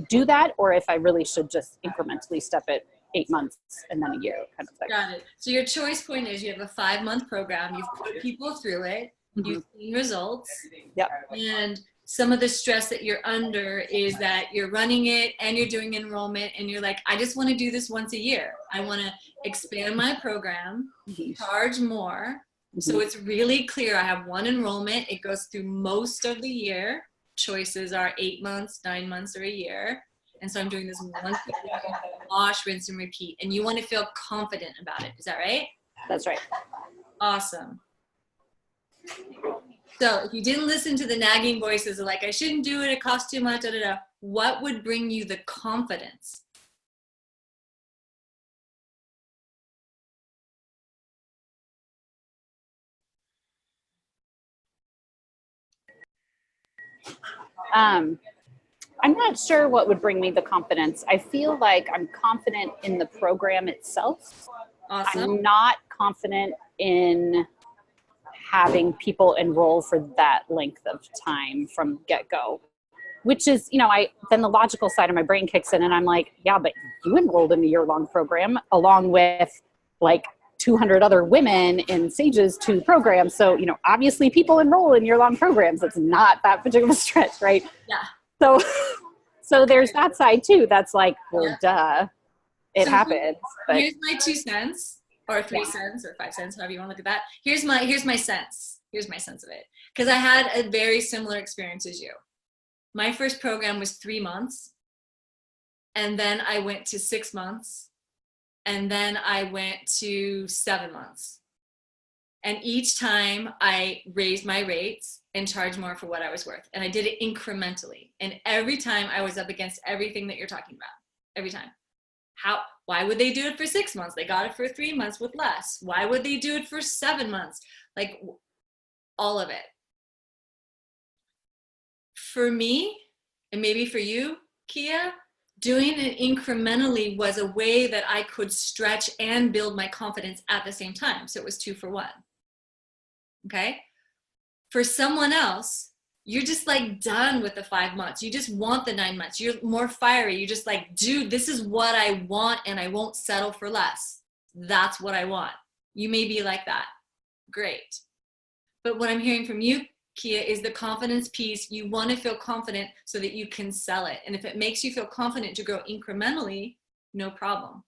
do that, or if I really should just incrementally step it 8 months and then a year kind of thing. Got it. So your choice point is you have a 5-month program. You've put people through it. Mm-hmm. You've seen results. Yep. And some of the stress that you're under is that you're running it and you're doing enrollment, and you're like, I just want to do this once a year. I want to expand my program, charge more. So it's really clear. I have one enrollment. It goes through most of the year. Choices are 8 months, 9 months, or a year. And so I'm doing this once a year, wash, rinse, and repeat. And you want to feel confident about it. Is that right? That's right. Awesome. So if you didn't listen to the nagging voices of like, I shouldn't do it, it costs too much, what would bring you the confidence? I'm not sure what would bring me the confidence. I feel like I'm confident in the program itself. Awesome. I'm not confident in having people enroll for that length of time from get-go, which is, then the logical side of my brain kicks in, and I'm like, yeah, but you enrolled in a year-long program along with like 200 other women in Sage's 2 programs. So, obviously people enroll in year-long programs. It's not that particular stretch, right? Yeah. So there's that side too. That's like, well, duh, it happens. But here's my 2 cents, or 3 cents, or 5 cents, however you want to look at that. Here's my sense. Here's my sense of it. Because I had a very similar experience as you. My first program was 3 months, and then I went to 6 months, and then I went to 7 months. And each time I raised my rates and charged more for what I was worth. And I did it incrementally. And every time I was up against everything that you're talking about. Every time. Why would they do it for 6 months? They got it for 3 months with less. Why would they do it for 7 months? like all of it. For me, and maybe for you, Kia, doing it incrementally was a way that I could stretch and build my confidence at the same time. So it was 2 for 1. Okay. For someone else, you're just like done with the 5 months. You just want the 9 months. You're more fiery. You're just like, dude, this is what I want and I won't settle for less. That's what I want. You may be like that. Great. But what I'm hearing from you, Kia, is the confidence piece. You want to feel confident so that you can sell it. And if it makes you feel confident to grow incrementally, no problem.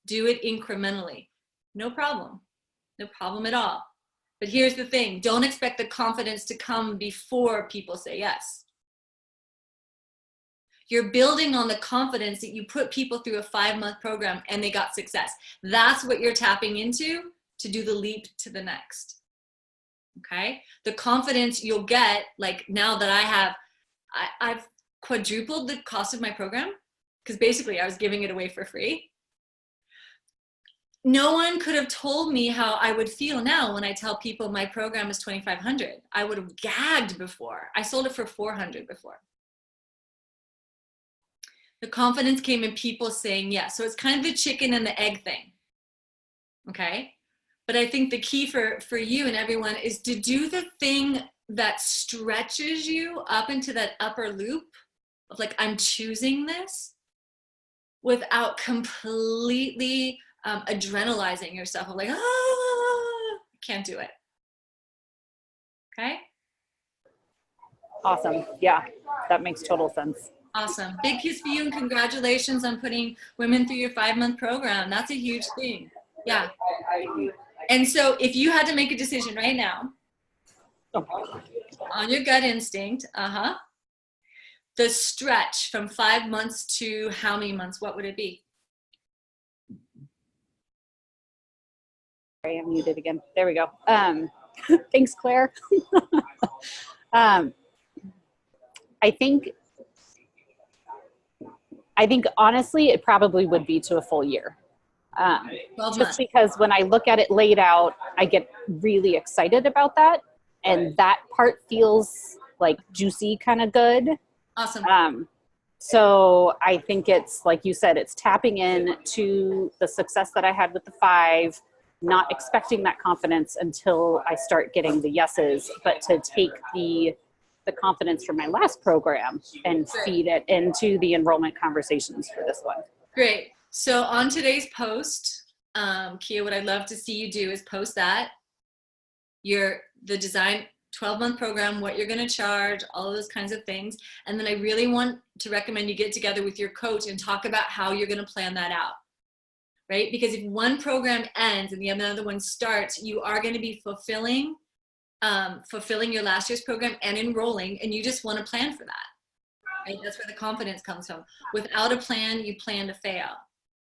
Do it incrementally. No problem. No problem at all. But here's the thing. Don't expect the confidence to come before people say yes. You're building on the confidence that you put people through a 5-month program and they got success. That's what you're tapping into to do the leap to the next. Okay? The confidence you'll get, like now that I've quadrupled the cost of my program, because basically I was giving it away for free. No one could have told me how I would feel now when I tell people my program is $2,500. I would have gagged before. I sold it for $400 before. The confidence came in people saying yes. So it's kind of the chicken and the egg thing. Okay? But I think the key for you and everyone is to do the thing that stretches you up into that upper loop of like, I'm choosing this, without completely adrenalizing yourself of like, can't do it. Okay? Awesome. Yeah, that makes total sense. Awesome. Big kiss for you and congratulations on putting women through your 5-month program. That's a huge thing. Yeah. And so if you had to make a decision right now on your gut instinct, the stretch from 5 months to how many months, what would it be? I am muted again. There we go. Thanks, Claire. I think honestly, it probably would be to a full year. Just because when I look at it laid out, I get really excited about that. And that part feels like juicy, kind of good. Awesome. So I think it's, like you said, it's tapping in to the success that I had with the 5, not expecting that confidence until I start getting the yeses, but to take the confidence from my last program and feed it into the enrollment conversations for this one. Great. So on today's post, Kia, what I'd love to see you do is post that, the design 12-month program, what you're going to charge, all of those kinds of things. And then I really want to recommend you get together with your coach and talk about how you're going to plan that out, right? Because if one program ends and the other one starts, you are going to be fulfilling your last year's program and enrolling, and you just want to plan for that, right? That's where the confidence comes from. Without a plan, you plan to fail.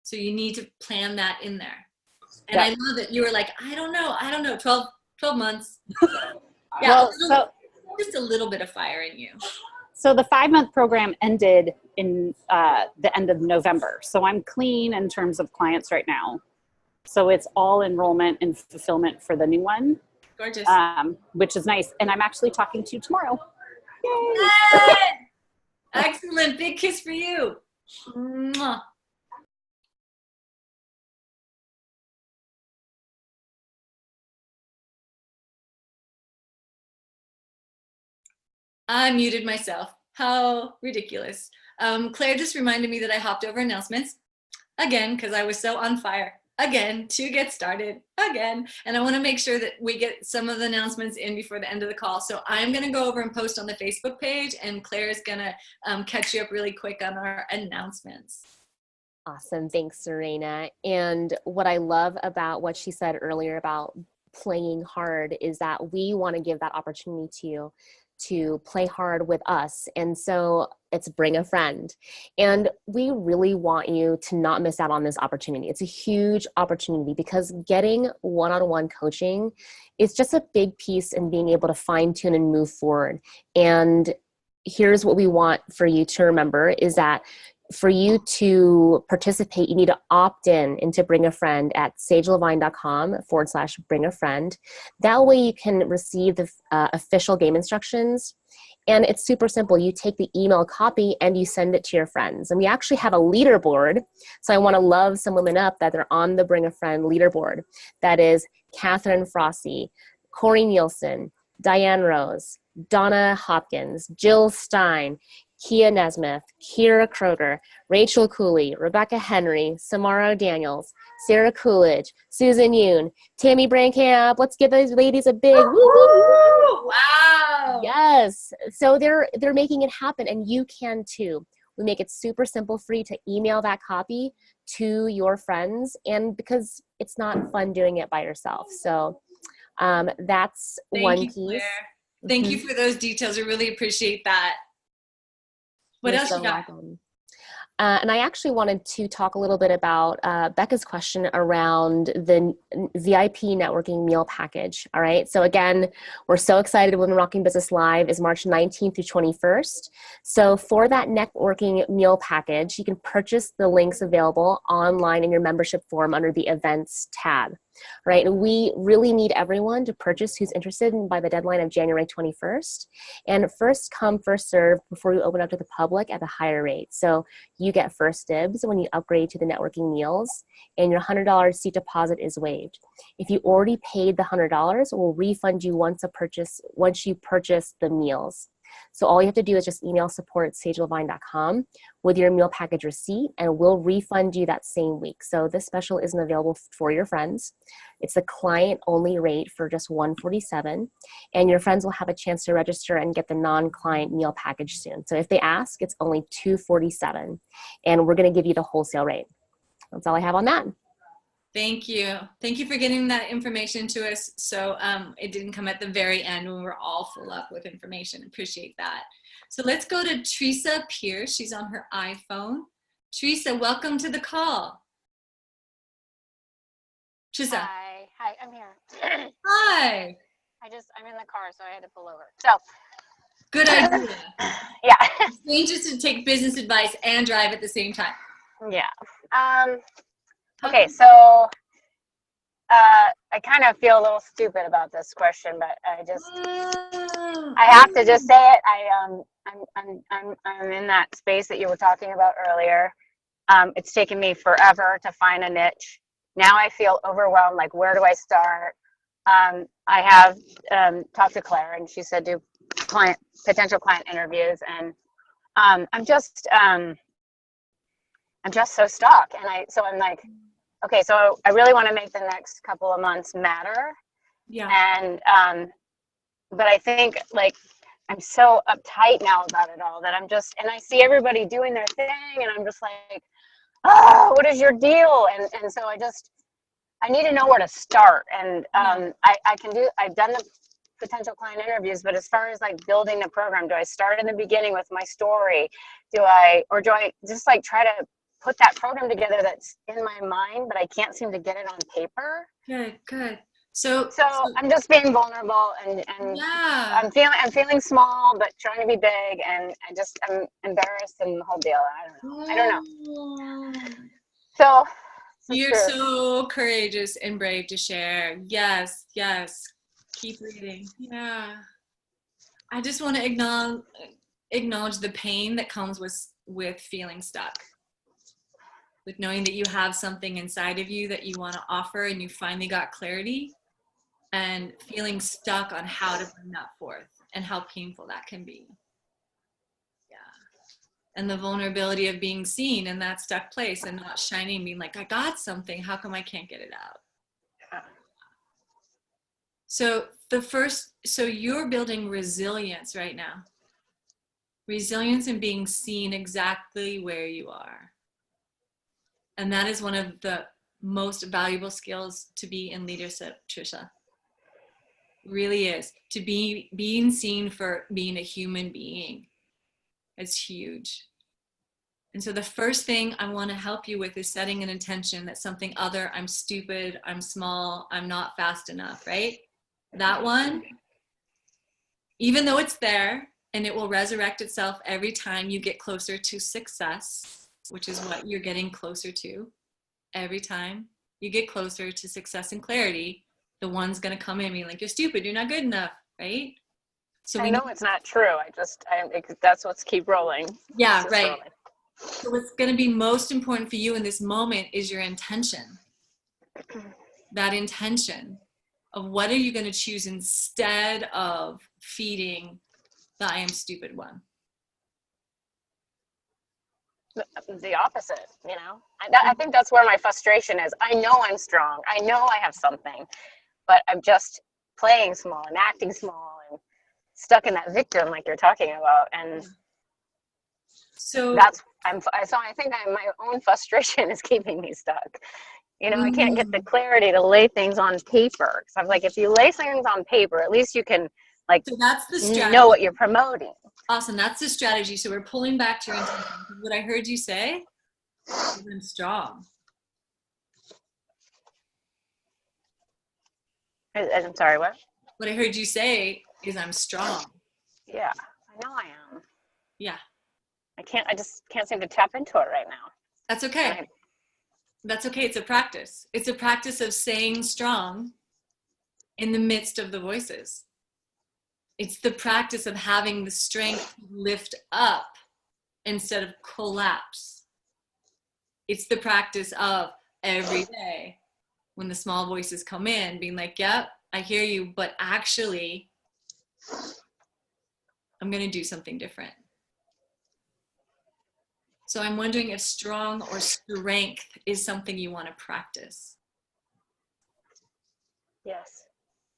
So you need to plan that in there. And yeah. I love that you were like, I don't know, 12 months. Yeah, well, just a little bit of fire in you. So the 5-month program ended in the end of November. So I'm clean in terms of clients right now. So it's all enrollment and fulfillment for the new one. Gorgeous. Which is nice. And I'm actually talking to you tomorrow. Yay! Excellent. Big kiss for you. Mwah. I muted myself. How ridiculous. Claire just reminded me that I hopped over announcements again because I was so on fire again to get started again. And I want to make sure that we get some of the announcements in before the end of the call. So I'm going to go over and post on the Facebook page, and Claire is going to catch you up really quick on our announcements. Awesome. Thanks, Serena. And what I love about what she said earlier about playing hard is that we want to give that opportunity to you to play hard with us. And so it's bring a friend. And we really want you to not miss out on this opportunity. It's a huge opportunity because getting one-on-one coaching is just a big piece in being able to fine tune and move forward. And here's what we want for you to remember is that for you to participate, you need to opt in into Bring a Friend at sagelevine.com/bring a friend. That way you can receive the official game instructions. And it's super simple. You take the email copy and you send it to your friends. And we actually have a leaderboard. So I want to love some women up that are on the Bring a Friend leaderboard. That is Catherine Frosty, Corey Nielsen, Diane Rose, Donna Hopkins, Jill Stein, Kia Nesmith, Kira Kroger, Rachel Cooley, Rebecca Henry, Samara Daniels, Sarah Coolidge, Susan Yoon, Tammy Brankamp. Let's give those ladies a big woo, woo, woo. Wow. Yes. So they're making it happen, and you can too. We make it super simple for you to email that copy to your friends, and because it's not fun doing it by yourself. So that's one Thank you, piece. Claire. Thank you for those details. I really appreciate that. What You're else so you got? welcome. And I actually wanted to talk a little bit about Becca's question around the VIP networking meal package. All right. So again, we're so excited. Women Rocking Business Live is March 19th through 21st. So for that networking meal package, you can purchase the links available online in your membership form under the events tab. Right. We really need everyone to purchase who's interested by the deadline of January 21st. And first come, first serve before we open up to the public at a higher rate. So you get first dibs when you upgrade to the networking meals, and your $100 seat deposit is waived. If you already paid the $100, we'll refund you once you purchase the meals. So all you have to do is just email support@sagelevine.com with your meal package receipt, and we'll refund you that same week. So this special isn't available for your friends. It's a client-only rate for just $147, and your friends will have a chance to register and get the non-client meal package soon. So if they ask, it's only $247, and we're going to give you the wholesale rate. That's all I have on that. Thank you. Thank you for getting that information to us. So it didn't come at the very end when we're all full up with information. Appreciate that. So let's go to Teresa Pierce. She's on her iPhone. Teresa, welcome to the call. Teresa. Hi, I'm here. Hi. I'm in the car, so I had to pull over. So. Good idea. Yeah. It's dangerous to take business advice and drive at the same time. Yeah. Okay, so I kind of feel a little stupid about this question, but I have to just say it. I'm in that space that you were talking about earlier. It's taken me forever to find a niche. Now I feel overwhelmed. Like, where do I start? I have talked to Claire, and she said do potential client interviews, and I'm just so stuck. And I'm like, okay, so I really want to make the next couple of months matter. Yeah. And but I think, like, I'm so uptight now about it all that and I see everybody doing their thing, and I'm just like, oh, what is your deal? And so I need to know where to start. And I've done the potential client interviews, but as far as like building the program, do I start in the beginning with my story? Do I just like try to put that program together that's in my mind, but I can't seem to get it on paper? Good. So I'm just being vulnerable, and yeah. I'm feeling small, but trying to be big, and I'm embarrassed and the whole deal. I don't know. So you're so courageous and brave to share. Yes. Keep reading. Yeah. I just want to acknowledge the pain that comes with feeling stuck. With knowing that you have something inside of you that you want to offer, and you finally got clarity, and feeling stuck on how to bring that forth and how painful that can be. Yeah. And the vulnerability of being seen in that stuck place and not shining, being like, I got something, how come I can't get it out? Yeah. So you're building resilience right now. Resilience in being seen exactly where you are. And that is one of the most valuable skills to be in leadership, Trisha. Really is. To be being seen for being a human being. It's huge. And so the first thing I want to help you with is setting an intention that something other, I'm stupid, I'm small, I'm not fast enough, right? That one, even though it's there and it will resurrect itself every time you get closer to success, which is what you're getting closer to. Every time you get closer to success and clarity, the one's going to come in being like, you're stupid, you're not good enough, right? So I know it's not true. That's what's keep rolling. Yeah, Just right. rolling. So what's going to be most important for you in this moment is your intention. That intention of what are you going to choose instead of feeding the I am stupid one. The opposite, you know. I think that's where my frustration is. I know I'm strong. I know I have something, but I'm just playing small and acting small and stuck in that victim, like you're talking about. And so I think my own frustration is keeping me stuck. You know, I can't get the clarity to lay things on paper. So I'm like, if you lay things on paper, at least you can so that's the strategy. Know what you're promoting. Awesome. That's the strategy. So we're pulling back to your intention. What I heard you say is I'm strong. I'm sorry, what? What I heard you say is I'm strong. Yeah, I know I am. Yeah. I just can't seem to tap into it right now. That's okay. That's okay. It's a practice. It's a practice of saying strong in the midst of the voices. It's the practice of having the strength to lift up instead of collapse. It's the practice of every day when the small voices come in being like, yep, I hear you, but actually I'm going to do something different. So I'm wondering if strong or strength is something you want to practice. Yes.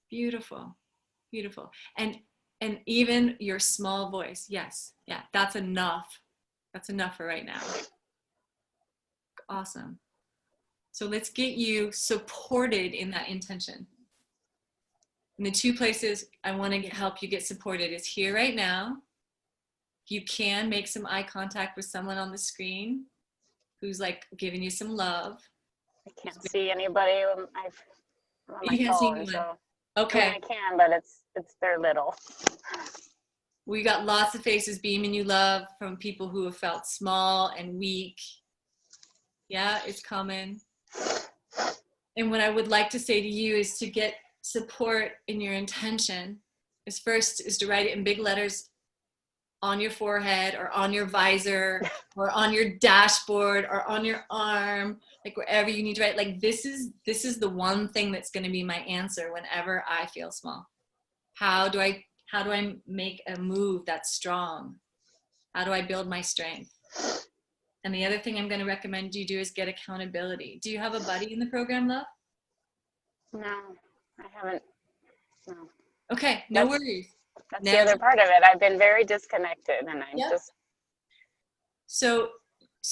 Beautiful. Beautiful. And even your small voice. Yes. Yeah. That's enough. That's enough for right now. Awesome. So let's get you supported in that intention. And the two places I want to help you get supported is here right now. If you can, make some eye contact with someone on the screen who's like giving you some love. I can't see anybody on my phone, so okay. I mean, I can, but they're little. We got lots of faces beaming you love from people who have felt small and weak. Yeah, it's coming. And what I would like to say to you is to get support in your intention is to write it in big letters on your forehead or on your visor or on your dashboard or on your arm, like wherever you need to write. Like this is the one thing that's going to be my answer whenever I feel small. How do I make a move that's strong? How do I build my strength? And the other thing I'm going to recommend you do is get accountability. Do you have a buddy in the program, love? No, I haven't. No. Okay, no worries. That's the other part of it. I've been very disconnected, and I'm just. So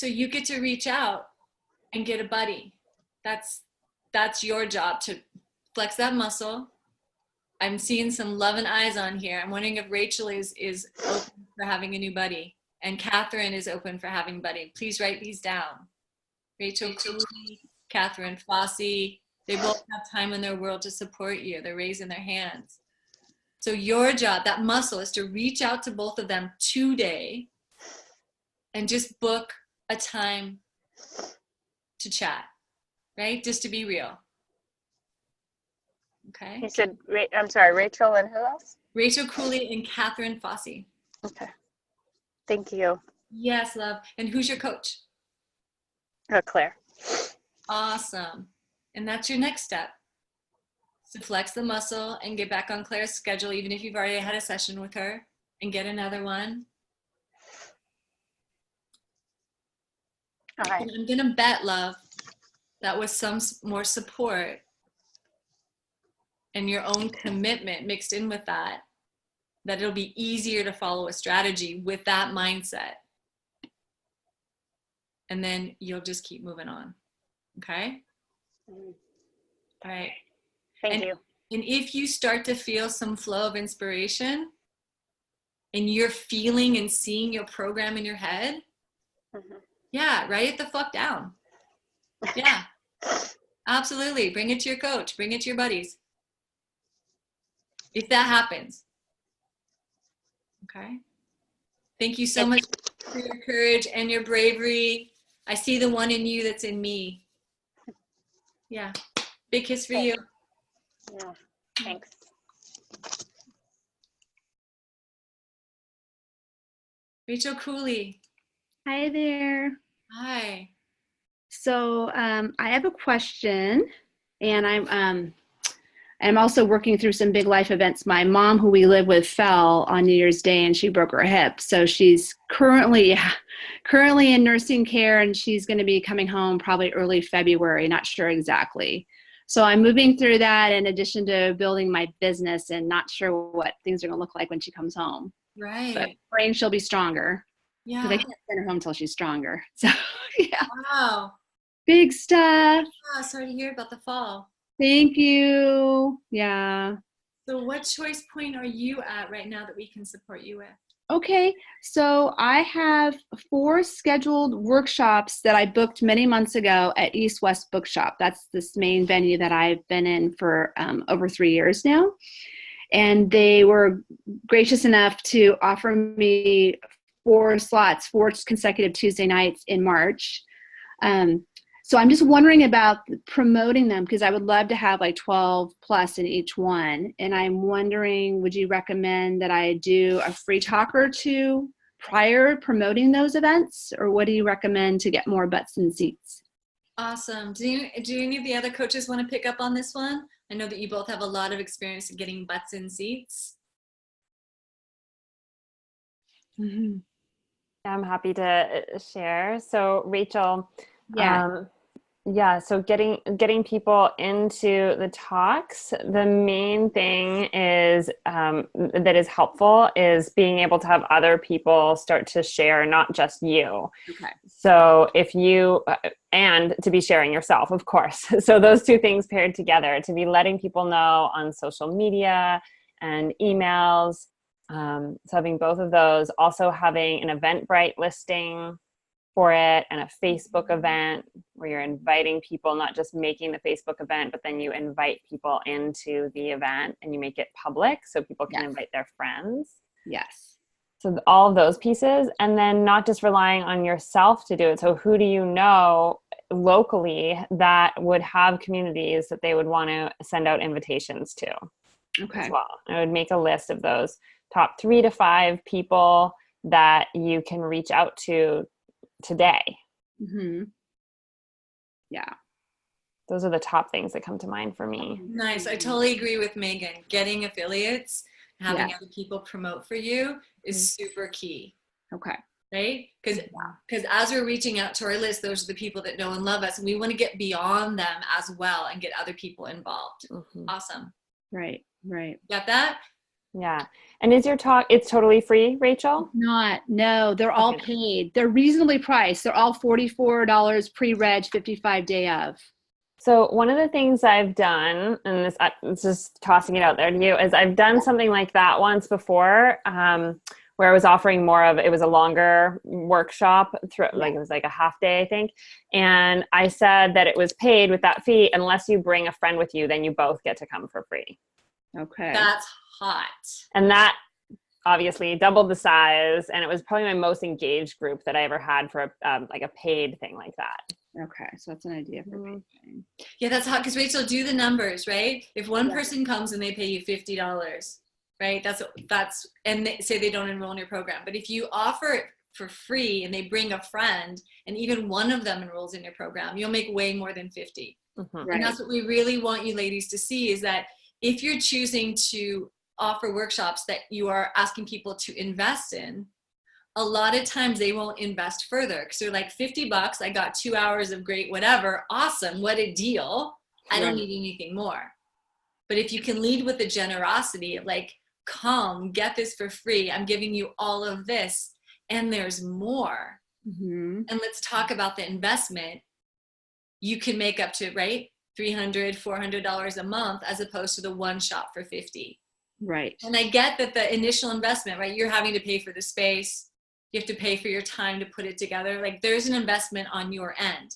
you get to reach out and get a buddy. That's your job, to flex that muscle. I'm seeing some love and eyes on here. I'm wondering if Rachel is open for having a new buddy, and Catherine is open for having a buddy. Please write these down. Rachel, Catherine Fossey. They both have time in their world to support you. They're raising their hands. So your job, that muscle, is to reach out to both of them today and just book a time to chat, right? Just to be real. Okay. You said, I'm sorry, Rachel and who else? Rachel Cooley and Catherine Fossey. Okay. Thank you. Yes, love. And who's your coach? Claire. Awesome. And that's your next step. So flex the muscle and get back on Claire's schedule, even if you've already had a session with her, and get another one. All right. And I'm going to bet, love, that with some more support and your own commitment mixed in with that it'll be easier to follow a strategy with that mindset. And then you'll just keep moving on. Okay? All right. Thank you. And if you start to feel some flow of inspiration and you're feeling and seeing your program in your head, yeah, write it the fuck down. Yeah, absolutely. Bring it to your coach. Bring it to your buddies. If that happens. Okay. Thank you so much for your courage and your bravery. I see the one in you that's in me. Yeah. Big kiss for you. Yeah, thanks. Rachel Cooley. Hi there. Hi. So I have a question, and I'm also working through some big life events. My mom, who we live with, fell on New Year's Day and she broke her hip. So she's currently in nursing care, and she's going to be coming home probably early February, not sure exactly. So I'm moving through that in addition to building my business and not sure what things are going to look like when she comes home. Right. But praying she'll be stronger. Yeah. Because I can't send her home until she's stronger. So yeah. Wow. Big stuff. Oh, sorry to hear about the fall. Thank you. Yeah. So what choice point are you at right now that we can support you with? Okay. So I have 4 scheduled workshops that I booked many months ago at East West Bookshop. That's this main venue that I've been in for over 3 years now. And they were gracious enough to offer me 4 slots, 4 consecutive Tuesday nights in March. So I'm just wondering about promoting them, because I would love to have like 12 plus in each one. And I'm wondering, would you recommend that I do a free talk or 2 prior promoting those events? Or what do you recommend to get more butts in seats? Awesome. Do any of the other coaches want to pick up on this one? I know that you both have a lot of experience in getting butts in seats. Mm-hmm. Yeah, I'm happy to share. So Rachel, Yeah. So getting people into the talks, the main thing is that is helpful is being able to have other people start to share, not just you. Okay. So if you, and to be sharing yourself, of course. So those 2 things paired together, to be letting people know on social media and emails. So having both of those, also having an Eventbrite listing for it, and a Facebook event where you're inviting people, not just making the Facebook event, but then you invite people into the event and you make it public so people can invite their friends. Yes. So all of those pieces, and then not just relying on yourself to do it. So who do you know locally that would have communities that they would want to send out invitations to? Okay. As well. I would make a list of those top 3 to 5 people that you can reach out to today. Mm-hmm. Yeah. Those are the top things that come to mind for me. Nice. I totally agree with Megan. Getting affiliates, having other people promote for you is super key. Okay. Right? Because as we're reaching out to our list, those are the people that know and love us, and we want to get beyond them as well and get other people involved. Mm-hmm. Awesome. Right. Got that? Yeah. And is your talk, it's totally free, Rachel? No, they're all paid. They're reasonably priced. They're all $44 pre-reg, 55 day of. So one of the things I've done, and this, it's just tossing it out there to you, is I've done something like that once before, where I was offering more of, it was a longer workshop, like it was like a half day, I think. And I said that it was paid with that fee, unless you bring a friend with you, then you both get to come for free. Okay. That's hot. And that obviously doubled the size, and it was probably my most engaged group that I ever had for like a paid thing like that. Okay, so that's an idea for paid thing. Yeah, that's hot, because Rachel, do the numbers, right? If one person comes and they pay you $50, right? That's and they say they don't enroll in your program. But if you offer it for free and they bring a friend, and even one of them enrolls in your program, you'll make way more than 50. Mm-hmm. And that's what we really want you ladies to see, is that if you're choosing to offer workshops that you are asking people to invest in, a lot of times they won't invest further, because they're like, $50, I got 2 hours of great whatever, awesome, what a deal, I don't need anything more. But if you can lead with the generosity of like, come, get this for free, I'm giving you all of this, and there's more, and let's talk about the investment, you can make up to, right, $300, $400 a month, as opposed to the one shop for $50. Right. And I get that the initial investment, right, you're having to pay for the space, you have to pay for your time to put it together. Like, there's an investment on your end,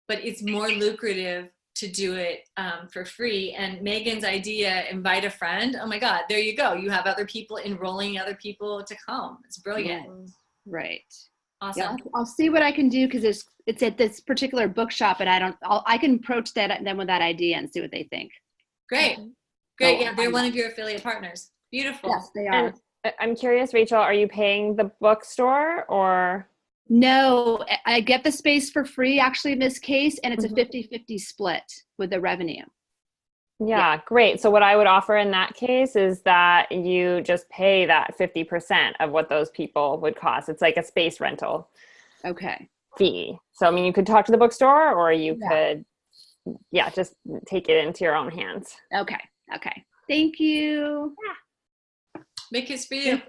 but it's more lucrative to do it for free. And Megan's idea, invite a friend, oh my God, there you go. You have other people enrolling other people to come. It's brilliant. Right. Awesome. Yeah, I'll see what I can do because it's at this particular bookshop, and I can approach them with that idea and see what they think. Great. Great. Yeah, they're one of your affiliate partners. Beautiful. Yes, they are. And I'm curious, Rachel, are you paying the bookstore or? No, I get the space for free actually in this case, and it's a 50-50 split with the revenue. Yeah, great. So what I would offer in that case is that you just pay that 50% of what those people would cost. It's like a space rental fee. So, I mean, you could talk to the bookstore or you could, just take it into your own hands. Okay. Thank you. Yeah. Big kiss for you.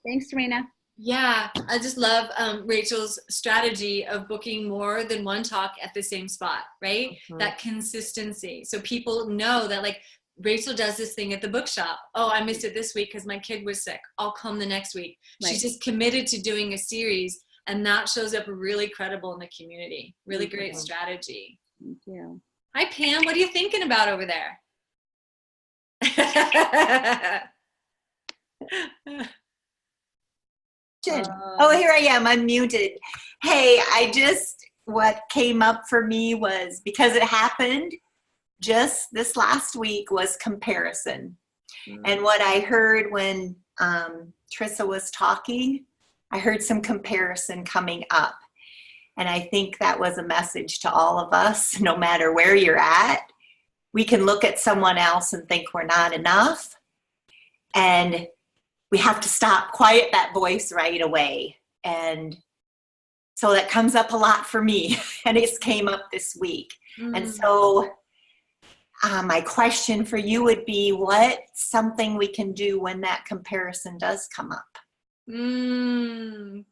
Thanks, Serena. Yeah, I just love Rachel's strategy of booking more than one talk at the same spot, right? That consistency. So people know that, like, Rachel does this thing at the bookshop. Oh, I missed it this week because my kid was sick. I'll come the next week. Right. She's just committed to doing a series, and that shows up really credible in the community. Really great strategy. Thank you. Hi, Pam. What are you thinking about over there? Oh, here I am, unmuted. Hey, what came up for me was, because it happened just this last week, was comparison. And what I heard when Trissa was talking, I heard some comparison coming up. And I think that was a message to all of us, no matter where you're at. We can look at someone else and think we're not enough. And we have to quiet that voice right away. And so that comes up a lot for me, and it came up this week. And so my question for you would be, what's something we can do when that comparison does come up?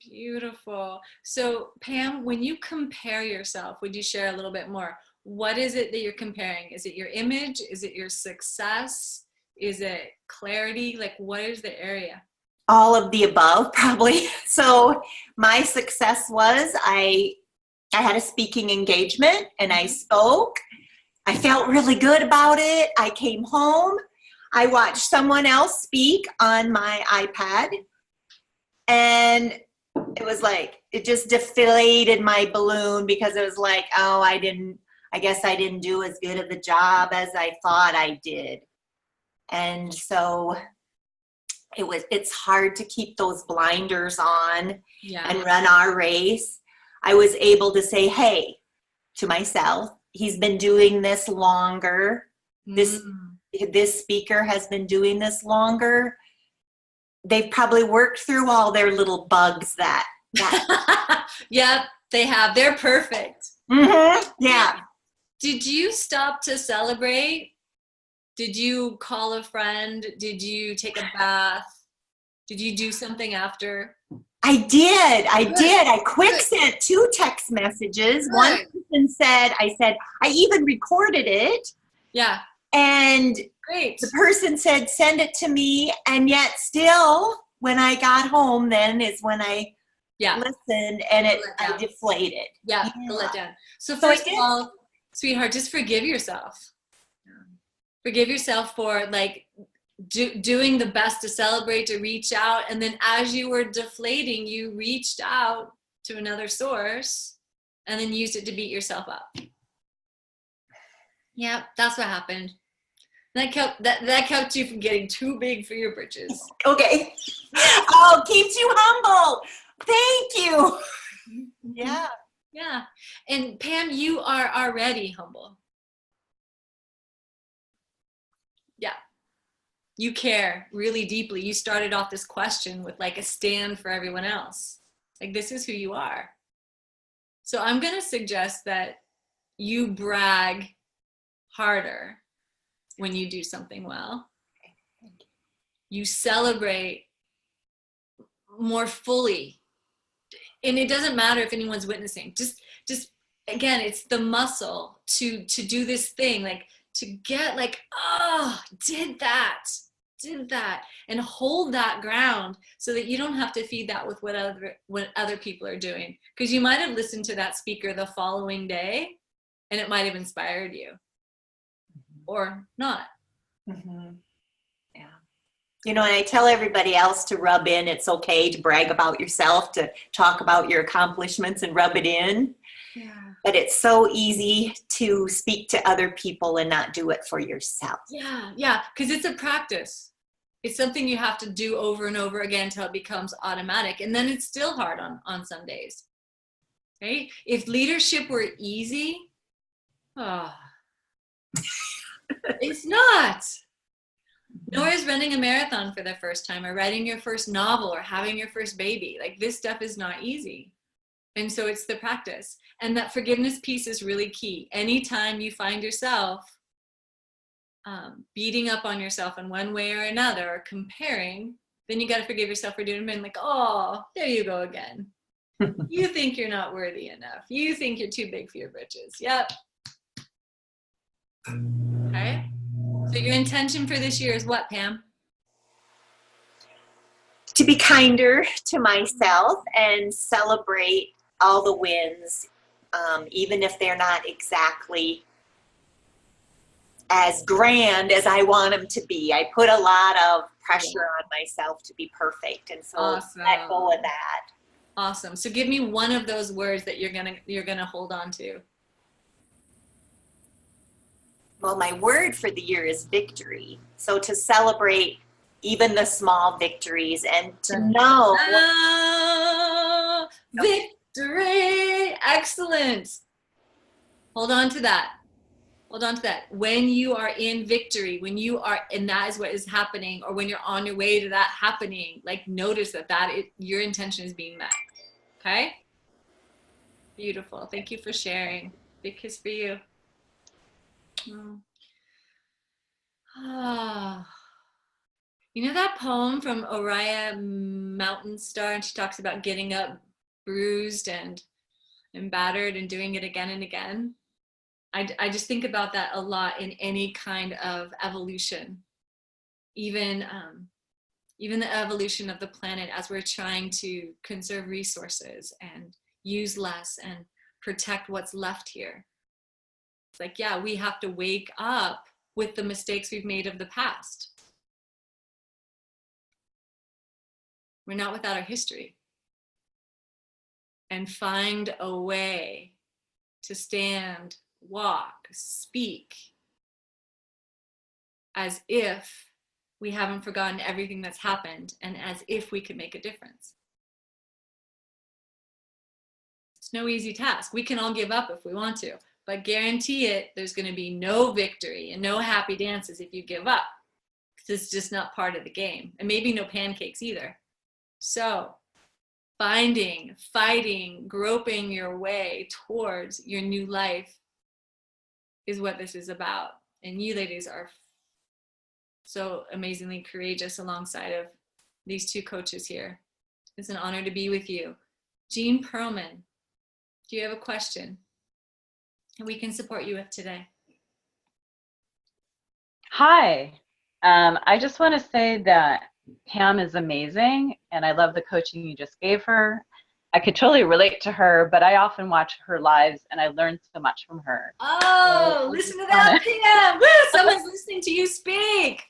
Beautiful. So Pam, when you compare yourself, would you share a little bit more? What is it that you're comparing? Is it your image? Is it your success? Is it clarity? Like, what is the area? All of the above, probably. So my success was I had a speaking engagement and I spoke. I felt really good about it. I came home. I watched someone else speak on my iPad, and it was like, it just deflated my balloon, because it was like, oh, I guess I didn't do as good of the job as I thought I did. And so it's hard to keep those blinders on and run our race. I was able to say, hey, to myself, he's been doing this longer. This speaker has been doing this longer. They've probably worked through all their little bugs that. Yep, they have. They're perfect. Yeah. Did you stop to celebrate? Did you call a friend? Did you take a bath? Did you do something after? I did. I quick sent 2 text messages. Good. One person I even recorded it. Yeah. And great. The person said, send it to me. And yet still, when I got home, then is when I listened, and I deflated. Yeah, the letdown. So first of all, sweetheart, just forgive yourself. Forgive yourself for doing the best to celebrate, to reach out. And then as you were deflating, you reached out to another source and then used it to beat yourself up. Yeah, that's what happened. That kept you from getting too big for your britches. Okay. Oh, keeps you humble. Thank you. Yeah. Yeah. And Pam, you are already humble. Yeah. You care really deeply. You started off this question with a stand for everyone else. This is who you are. So I'm going to suggest that you brag harder when you do something well. You celebrate more fully. And it doesn't matter if anyone's witnessing. Just again, it's the muscle to do this thing, to get did that, and hold that ground so that you don't have to feed that with what other people are doing. Because you might have listened to that speaker the following day and it might have inspired you or not. Mm-hmm. Yeah. You know, and I tell everybody else to rub in. It's okay to brag about yourself, to talk about your accomplishments and rub it in. Yeah. But it's so easy to speak to other people and not do it for yourself. Yeah, because it's a practice. It's something you have to do over and over again until it becomes automatic. And then it's still hard on some days, right? If leadership were easy, it's not. Nor is running a marathon for the first time, or writing your first novel, or having your first baby. Like, this stuff is not easy. And so it's the practice. And that forgiveness piece is really key. Anytime you find yourself beating up on yourself in one way or another, or comparing, then you got to forgive yourself for doing it. And like, oh, there you go again. You think you're not worthy enough. You think you're too big for your britches. Yep. Okay. So your intention for this year is what, Pam? To be kinder to myself and celebrate all the wins, even if they're not exactly as grand as I want them to be. I put a lot of pressure on myself to be perfect, and so let go of that. Awesome. So give me one of those words that you're gonna hold on to. Well, my word for the year is victory. So to celebrate even the small victories and to know. Victory. Excellent. Hold on to that. Hold on to that. When you are in victory, and that is what is happening, or when you're on your way to that happening, like, notice that your intention is being met. Okay? Beautiful. Thank you for sharing. Big kiss for you. You know that poem from Oriah Mountain Star, and she talks about getting up bruised and battered and doing it again and again? I just think about that a lot in any kind of evolution, even the evolution of the planet, as we're trying to conserve resources and use less and protect what's left here. It's like, yeah, we have to wake up with the mistakes we've made of the past. We're not without our history. And find a way to stand, walk, speak as if we haven't forgotten everything that's happened, and as if we could make a difference. It's no easy task. We can all give up if we want to, but guarantee it, there's going to be no victory and no happy dances if you give up, because it's just not part of the game. And maybe no pancakes either. So finding, fighting, groping your way towards your new life is what this is about. And you ladies are so amazingly courageous alongside of these two coaches here. It's an honor to be with you. Jean Perlman, do you have a question that we can support you with today? Hi. I just want to say that Pam is amazing, and I love the coaching you just gave her. I could totally relate to her, but I often watch her lives, and I learn so much from her. Oh, listen to that, Pam! Woo, someone's listening to you speak.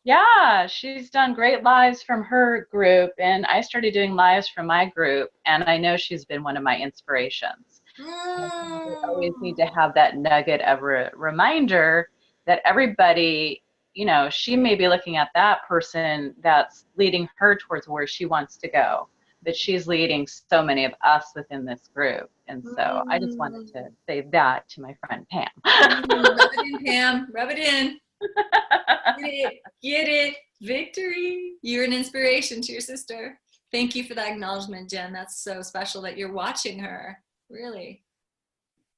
Yeah, she's done great lives from her group, and I started doing lives from my group, and I know she's been one of my inspirations. I always need to have that nugget of a reminder that everybody, you know, she may be looking at that person that's leading her towards where she wants to go, but she's leading so many of us within this group. And so I just wanted to say that to my friend Pam. Rub it in, Pam. Rub it in. Get it. Victory. You're an inspiration to your sister. Thank you for that acknowledgement, Jen. That's so special that you're watching her. Really.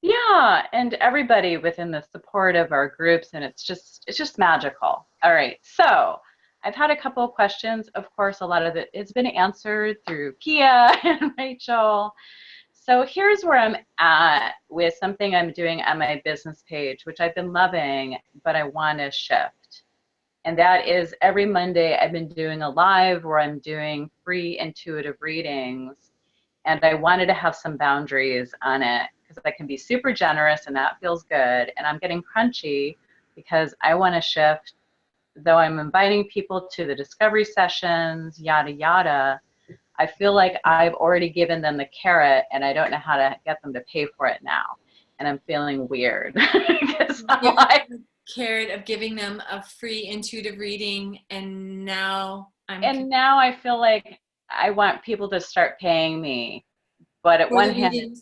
Yeah, and everybody within the support of our groups, and it's just magical. All right, so I've had a couple of questions. Of course, a lot of it has been answered through Kia and Rachel. So here's where I'm at with something I'm doing on my business page, which I've been loving, but I want to shift. And that is every Monday I've been doing a live where I'm doing free intuitive readings. And I wanted to have some boundaries on it because I can be super generous and that feels good. And I'm getting crunchy because I want to shift though I'm inviting people to the discovery sessions, yada, yada, I feel like I've already given them the carrot and I don't know how to get them to pay for it now. And I'm feeling weird. Carrot of giving them a free intuitive reading, and now now I feel like I want people to start paying me. But at one hand,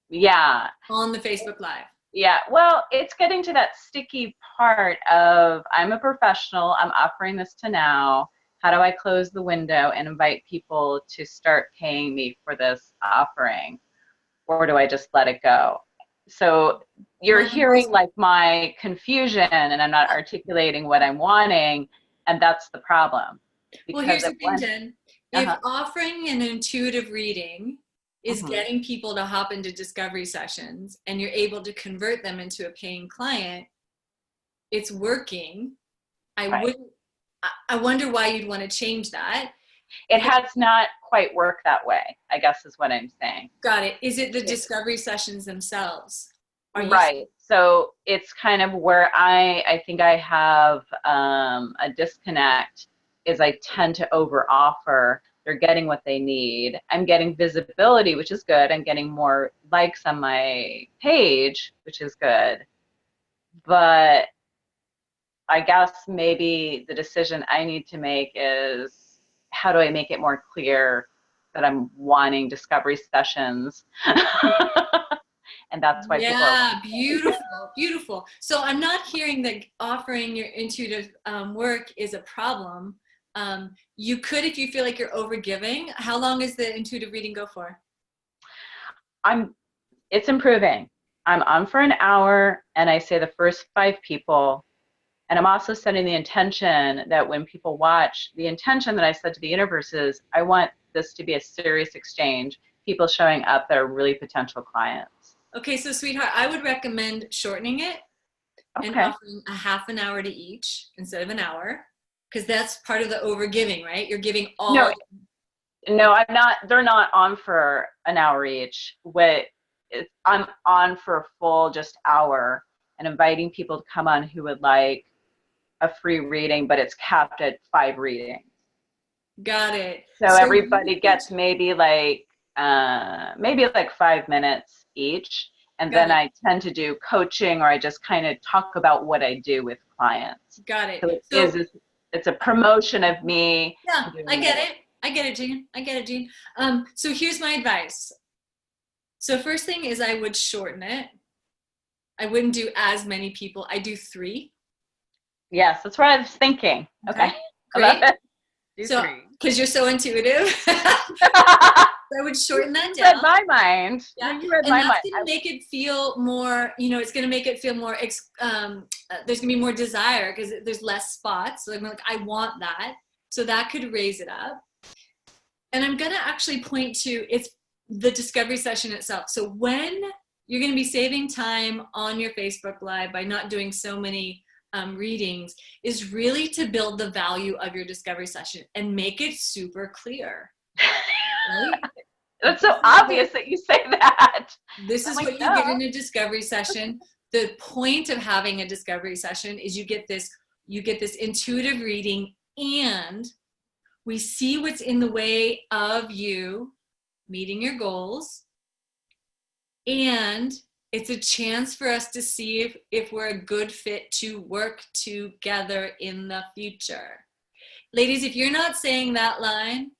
yeah. On the Facebook Live. Yeah, well, it's getting to that sticky part of I'm a professional, I'm offering this to now. How do I close the window and invite people to start paying me for this offering? Or do I just let it go? So you're hearing like my confusion and I'm not articulating what I'm wanting, and that's the problem. Well, here's the thing, Jen. If offering an intuitive reading is getting people to hop into discovery sessions and you're able to convert them into a paying client, it's working. I wonder why you'd want to change that. It has not quite worked that way, I guess is what I'm saying. Got it. Is it the discovery sessions themselves? Right. So it's kind of where I think I have a disconnect is I tend to over offer. They're getting what they need. I'm getting visibility, which is good. I'm getting more likes on my page, which is good. But I guess maybe the decision I need to make is how do I make it more clear that I'm wanting discovery sessions? And that's why people are beautiful. So I'm not hearing that offering your intuitive work is a problem. You could, if you feel like you're over giving. How long does the intuitive reading go for? It's improving. I'm on for an hour and I say the first 5 people, and I'm also setting the intention that when people watch, the intention that I said to the universe is I want this to be a serious exchange, people showing up that are really potential clients. Okay, so sweetheart, I would recommend shortening it and offering a half an hour to each instead of an hour, because that's part of the overgiving, right? You're giving all. No, I'm not. They're not on for an hour each. I'm on for a full just hour and inviting people to come on who would like a free reading, but it's capped at 5 readings. Got it. So everybody gets maybe like 5 minutes each. And then I tend to do coaching, or I just kind of talk about what I do with clients. Got it. So it's a promotion of me. Yeah, I get it. I get it, Jean. So here's my advice. So first thing is I would shorten it. I wouldn't do as many people. I do 3. Yes, that's what I was thinking. Okay. Great. So, because you're so intuitive. I would shorten that down. You read my mind. Yeah. You read and my that's mind. going to make it feel more, it's going to make it feel more, there's going to be more desire because there's less spots. So I'm like, I want that. So that could raise it up. And I'm going to actually point to, it's the discovery session itself. So when you're going to be saving time on your Facebook Live by not doing so many readings, is really to build the value of your discovery session and make it super clear. Right? It's so obvious that you say that. This is what you get in a discovery session. The point of having a discovery session is you get this intuitive reading, and we see what's in the way of you meeting your goals. And it's a chance for us to see if we're a good fit to work together in the future. Ladies, if you're not saying that line,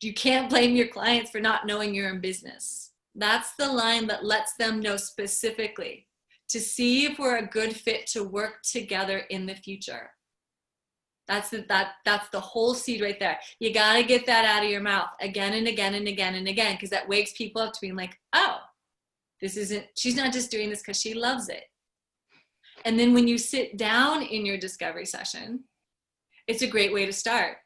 you can't blame your clients for not knowing you're in business. That's the line that lets them know specifically to see if we're a good fit to work together in the future. That's the whole seed right there. You got to get that out of your mouth again and again and again and again, because that wakes people up to being like, oh, she's not just doing this because she loves it. And then when you sit down in your discovery session, it's a great way to start.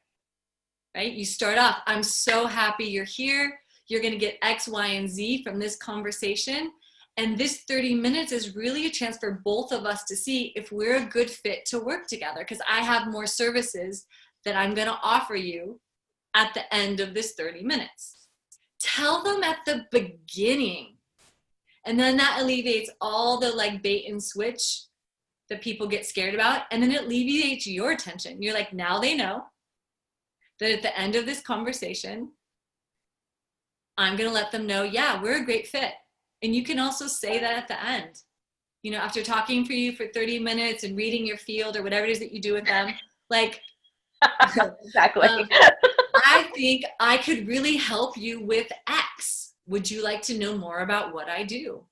Right? You start off, I'm so happy you're here. You're going to get X, Y, and Z from this conversation. And this 30 minutes is really a chance for both of us to see if we're a good fit to work together, because I have more services that I'm going to offer you at the end of this 30 minutes. Tell them at the beginning. And then that alleviates all the bait and switch that people get scared about, and then it alleviates your attention. You're like, now they know that at the end of this conversation, I'm going to let them know, yeah, we're a great fit. And you can also say that at the end, you know, after talking for you for 30 minutes and reading your field or whatever it is that you do with them, like, exactly. I think I could really help you with X. Would you like to know more about what I do?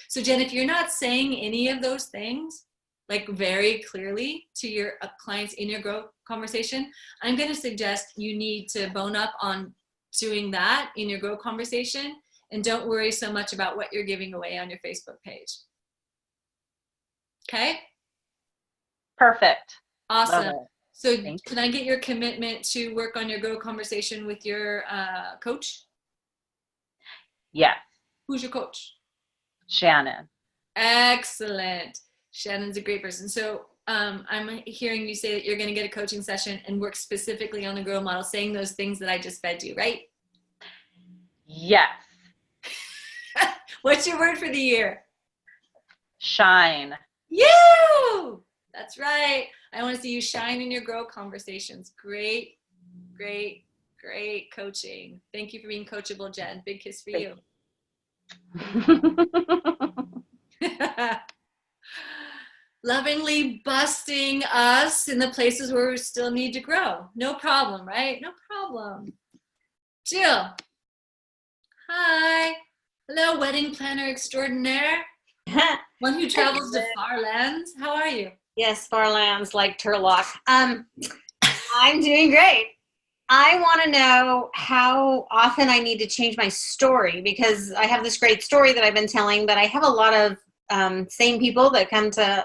So Jen, if you're not saying any of those things, like very clearly to your clients in your growth conversation, I'm going to suggest you need to bone up on doing that in your growth conversation, and don't worry so much about what you're giving away on your Facebook page. Okay? Perfect. Awesome. So Thank can I get your commitment to work on your growth conversation with your coach? Yes. Who's your coach? Shannon. Excellent. Shannon's a great person. So I'm hearing you say that you're going to get a coaching session and work specifically on the growth model, saying those things that I just fed you, right? Yes. What's your word for the year? Shine. You! That's right. I want to see you shine in your growth conversations. Great, great, great coaching. Thank you for being coachable, Jen. Big kiss for you. Lovingly busting us in the places where we still need to grow. No problem, right? No problem. Jill. Hi. Hello, wedding planner extraordinaire. One who travels to far lands. How are you? Yes, far lands like Turlock. I'm doing great. I want to know how often I need to change my story, because I have this great story that I've been telling, but I have a lot of same people that come to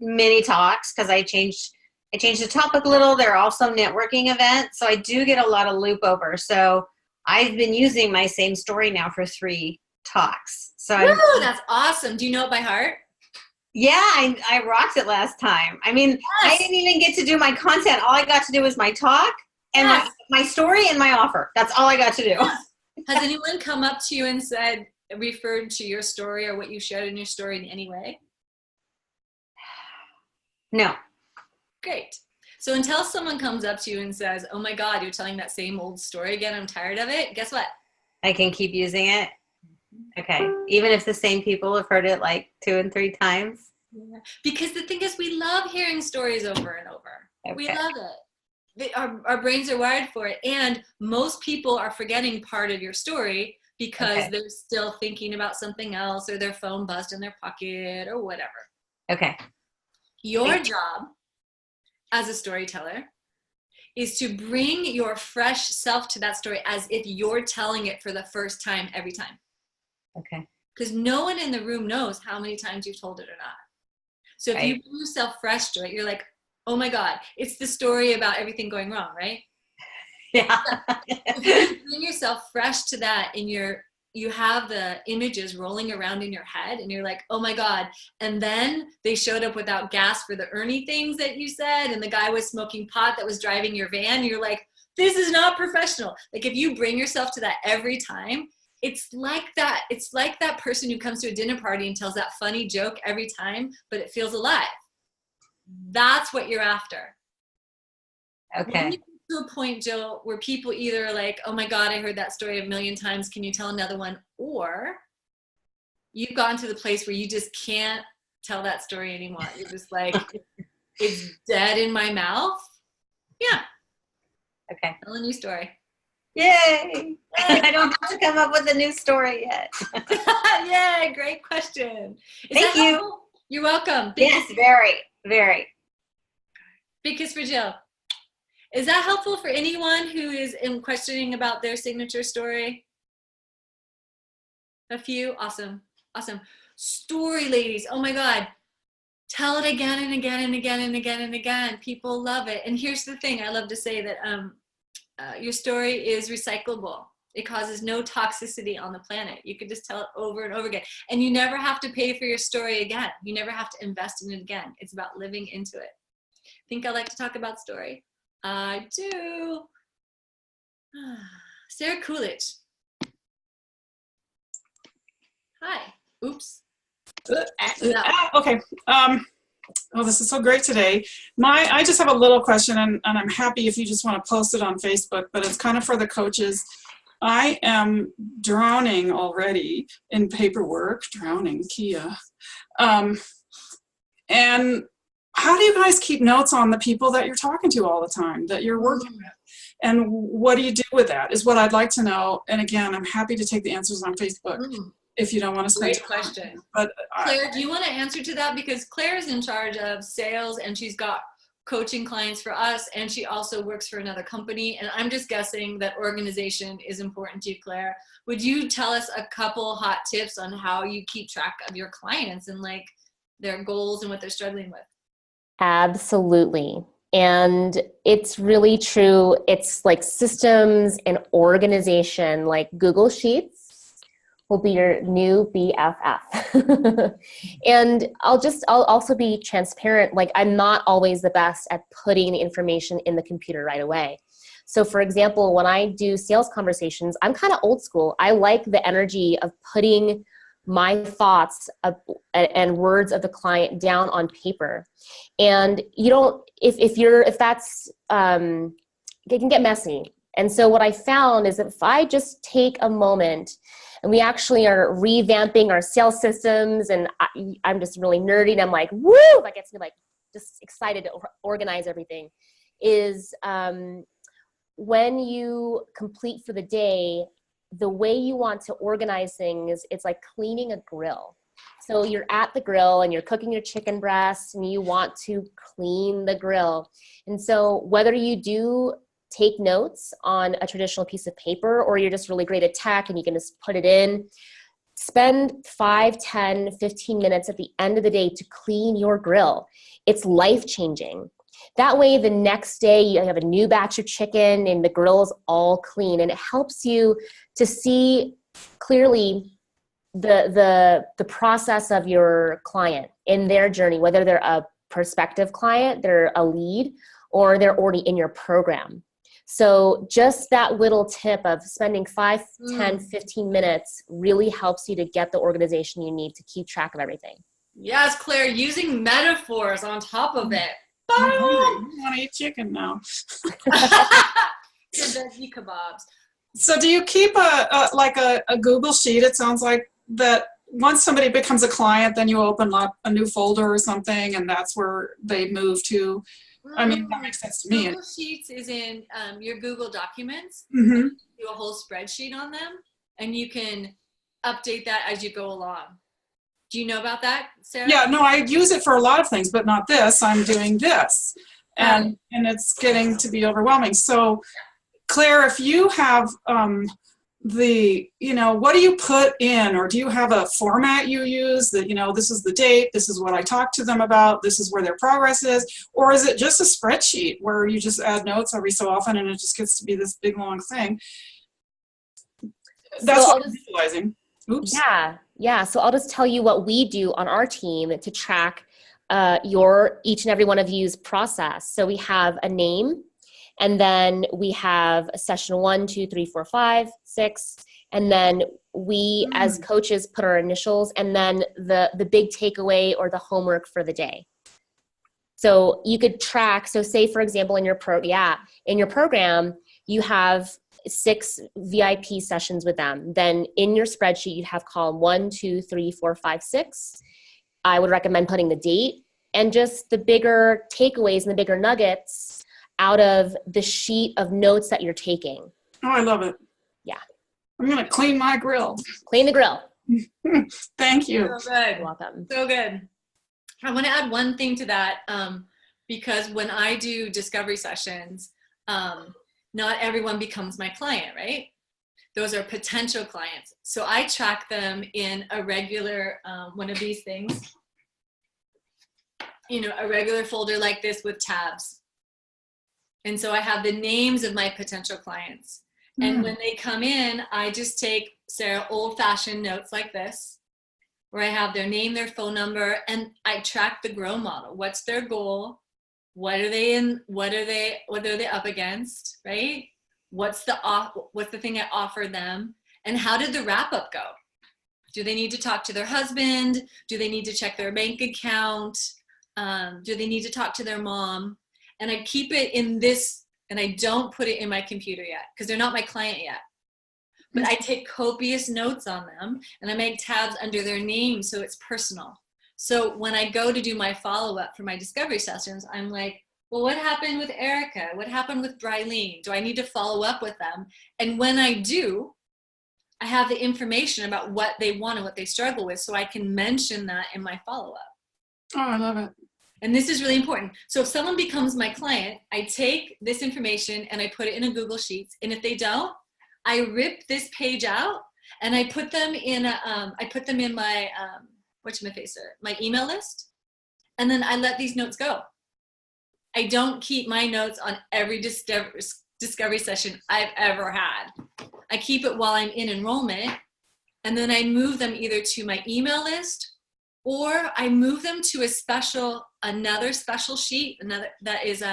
mini talks because I changed the topic a little. They're also networking events, so I do get a lot of loop over. So I've been using my same story now for 3 talks. So that's awesome. Do you know it by heart? Yeah, I rocked it last time. I mean, yes. I didn't even get to do my content. All I got to do was my talk and my story and my offer. That's all I got to do. Has anyone come up to you and said, referred to your story or what you shared in your story in any way? No. Great. So until someone comes up to you and says, oh my God, you're telling that same old story again, I'm tired of it, guess what? I can keep using it. Okay. Even if the same people have heard it like 2 and 3 times? Yeah. Because the thing is, we love hearing stories over and over. Okay. We love it. Our brains are wired for it. And most people are forgetting part of your story because they're still thinking about something else, or their phone buzzed in their pocket or whatever. Okay. Your job as a storyteller is to bring your fresh self to that story as if you're telling it for the first time every time. Okay. Because no one in the room knows how many times you've told it or not. So if you bring yourself fresh to it, you're like, oh my God, it's the story about everything going wrong, right? Yeah. If you bring yourself fresh to that and you have the images rolling around in your head and you're like, oh my God. And then they showed up without gas for the Ernie things that you said, and the guy was smoking pot that was driving your van. You're like, this is not professional. Like if you bring yourself to that every time, it's like that person who comes to a dinner party and tells that funny joke every time, but it feels alive. That's what you're after. Okay. When you get to a point, Jill, where people either are like, oh my God, I heard that story 1,000,000 times. Can you tell another one? Or you've gotten to the place where you just can't tell that story anymore. You're just like, it's dead in my mouth. Yeah. Okay. Tell a new story. Yay! I don't have to come up with a new story yet. Yay! Great question. Thank you. Helpful? You're welcome. Yes, very, very. Big kiss for Jill. Is that helpful for anyone who is in questioning about their signature story? A few? Awesome. Awesome. Story ladies. Oh my God. Tell it again and again and again and again and again. People love it. And here's the thing. I love to say that your story is recyclable. It causes no toxicity on the planet. You could just tell it over and over again. And you never have to pay for your story again. You never have to invest in it again. It's about living into it. Think I like to talk about story? I do. Sarah Coolidge. Hi. Oops. Okay. Oh, this is so great today. I just have a little question, and I'm happy if you just want to post it on Facebook, but it's kind of for the coaches. I am drowning already in paperwork, drowning, Kia. And how do you guys keep notes on the people that you're talking to all the time, that you're working with? And what do you do with that is what I'd like to know. And again, I'm happy to take the answers on Facebook if you don't want to spend Great question. But Claire, do you want to answer to that? Because Claire's in charge of sales and she's got coaching clients for us, and she also works for another company. And I'm just guessing that organization is important to you, Claire. Would you tell us a couple hot tips on how you keep track of your clients and like their goals and what they're struggling with? Absolutely. And it's really true. It's like systems and organization, like Google Sheets will be your new BFF. And I'll also be transparent. Like, I'm not always the best at putting the information in the computer right away. So for example, when I do sales conversations, I'm kind of old school. I like the energy of putting my thoughts and words of the client down on paper. And you don't, if that's, it can get messy. And so what I found is that if I just take a moment, and we actually are revamping our sales systems, and I'm just really nerdy, and I'm like, woo, that gets me like just excited to organize everything, is when you complete for the day, the way you want to organize things, it's like cleaning a grill. So you're at the grill and you're cooking your chicken breast and you want to clean the grill. And so whether you do take notes on a traditional piece of paper or you're just really great at tech and you can just put it in, spend 5, 10, 15 minutes at the end of the day to clean your grill. It's life-changing. That way, the next day you have a new batch of chicken and the grill is all clean, and it helps you to see clearly the process of your client in their journey, whether they're a prospective client, they're a lead, or they're already in your program. So just that little tip of spending 5, 10, 15 minutes really helps you to get the organization you need to keep track of everything. Yes, Claire, using metaphors on top of it. I want to eat chicken now. Veggie kebabs. So do you keep a Google sheet? It sounds like that once somebody becomes a client, then you open up a new folder or something, and that's where they move to. I mean, that makes sense to me. Google Sheets is in your Google Documents. Mm-hmm. Do a whole spreadsheet on them, and you can update that as you go along. Do you know about that, Sarah? Yeah, no, I use it for a lot of things, but not this. I'm doing this, and it's getting to be overwhelming. So, Claire, if you have what do you put in, or do you have a format you use that, this is the date, this is what I talked to them about, this is where their progress is, or is it just a spreadsheet where you just add notes every so often and it just gets to be this big long thing? That's what I'm visualizing. Oops. Yeah. So I'll just tell you what we do on our team to track each and every one of you's process. So we have a name, and then we have a session 1, 2, 3, 4, 5, 6, and then we as coaches put our initials, and then the big takeaway or the homework for the day. So you could track. So say for example in your program you have 6 VIP sessions with them. Then in your spreadsheet, you'd have column 1, 2, 3, 4, 5, 6. I would recommend putting the date and just the bigger takeaways and the bigger nuggets out of the sheet of notes that you're taking. Oh, I love it. Yeah. I'm going to clean my grill. Clean the grill. Thank you. So good. You're welcome. So good. I want to add one thing to that because when I do discovery sessions, not everyone becomes my client, right? Those are potential clients. So I track them in a regular, one of these things, a regular folder like this with tabs. And so I have the names of my potential clients. And when they come in, I just take, Sarah, old-fashioned notes like this, where I have their name, their phone number, and I track the grow model. What's their goal? What are they in? What are they up against? Right? What's the thing I offered them? And how did the wrap up go? Do they need to talk to their husband? Do they need to check their bank account? Do they need to talk to their mom? And I keep it in this, and I don't put it in my computer yet because they're not my client yet. But I take copious notes on them, and I make tabs under their name so it's personal. So when I go to do my follow-up for my discovery sessions, I'm like, well, what happened with Erica? What happened with Brilene? Do I need to follow up with them? And when I do, I have the information about what they want and what they struggle with, so I can mention that in my follow-up. Oh, I love it. And this is really important. So if someone becomes my client, I take this information and I put it in a Google Sheets. And if they don't, I rip this page out and I put them in my my email list, and then I let these notes go. I don't keep my notes on every discovery session I've ever had. I keep it while I'm in enrollment, and then I move them either to my email list, or I move them to another special sheet, that is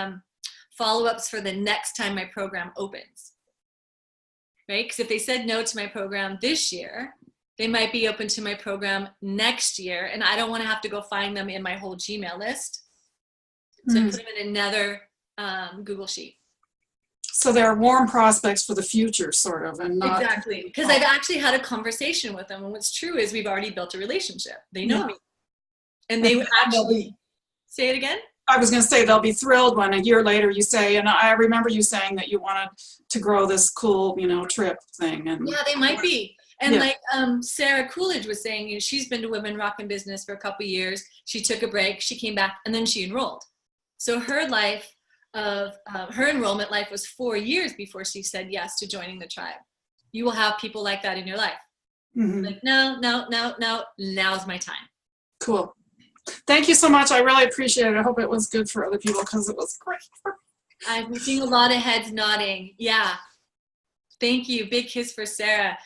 follow-ups for the next time my program opens. Right? Because if they said no to my program this year, they might be open to my program next year, and I don't want to have to go find them in my whole Gmail list. So I put them in another Google Sheet. So they're warm prospects for the future, sort of, and not exactly, because I've actually had a conversation with them, and what's true is we've already built a relationship. They know me, and they actually say it again. I was going to say they'll be thrilled when a year later you say, and I remember you saying that you wanted to grow this cool, trip thing. And yeah, they might be. And like Sarah Coolidge was saying, she's been to Women Rockin' Business for a couple of years. She took a break, she came back, and then she enrolled. So her enrollment life was 4 years before she said yes to joining the tribe. You will have people like that in your life. Mm-hmm. Like, no, now's my time. Cool. Thank you so much. I really appreciate it. I hope it was good for other people because it was great. I've been seeing a lot of heads nodding. Yeah. Thank you. Big kiss for Sarah.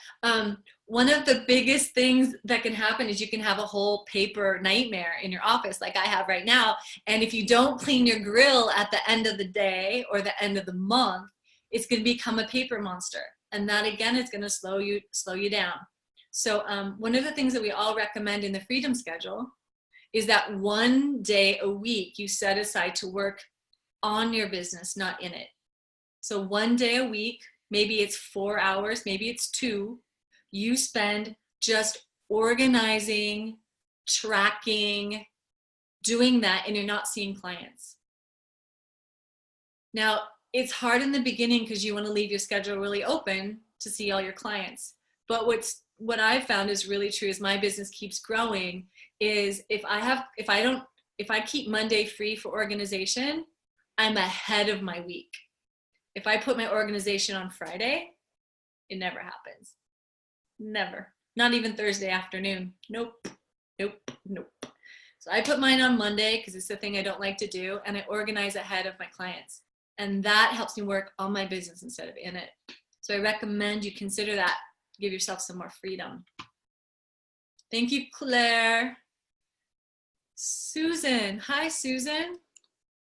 One of the biggest things that can happen is you can have a whole paper nightmare in your office like I have right now. And if you don't clean your grill at the end of the day or the end of the month, it's going to become a paper monster. And that, again, is going to slow you down. So one of the things that we all recommend in the Freedom Schedule is that 1 day a week you set aside to work on your business, not in it. So 1 day a week, maybe it's 4 hours, maybe it's 2, you spend just organizing, tracking, doing that, and you're not seeing clients. Now, it's hard in the beginning because you want to leave your schedule really open to see all your clients. But what I've found is really true is my business keeps growing is if I keep Monday free for organization, I'm ahead of my week. If I put my organization on Friday, it never happens. Never. Not even Thursday afternoon. Nope. So I put mine on Monday because it's the thing I don't like to do, and I organize ahead of my clients. And that helps me work on my business instead of in it. So I recommend you consider that. Give yourself some more freedom. Thank you, Claire. Susan. Hi, Susan.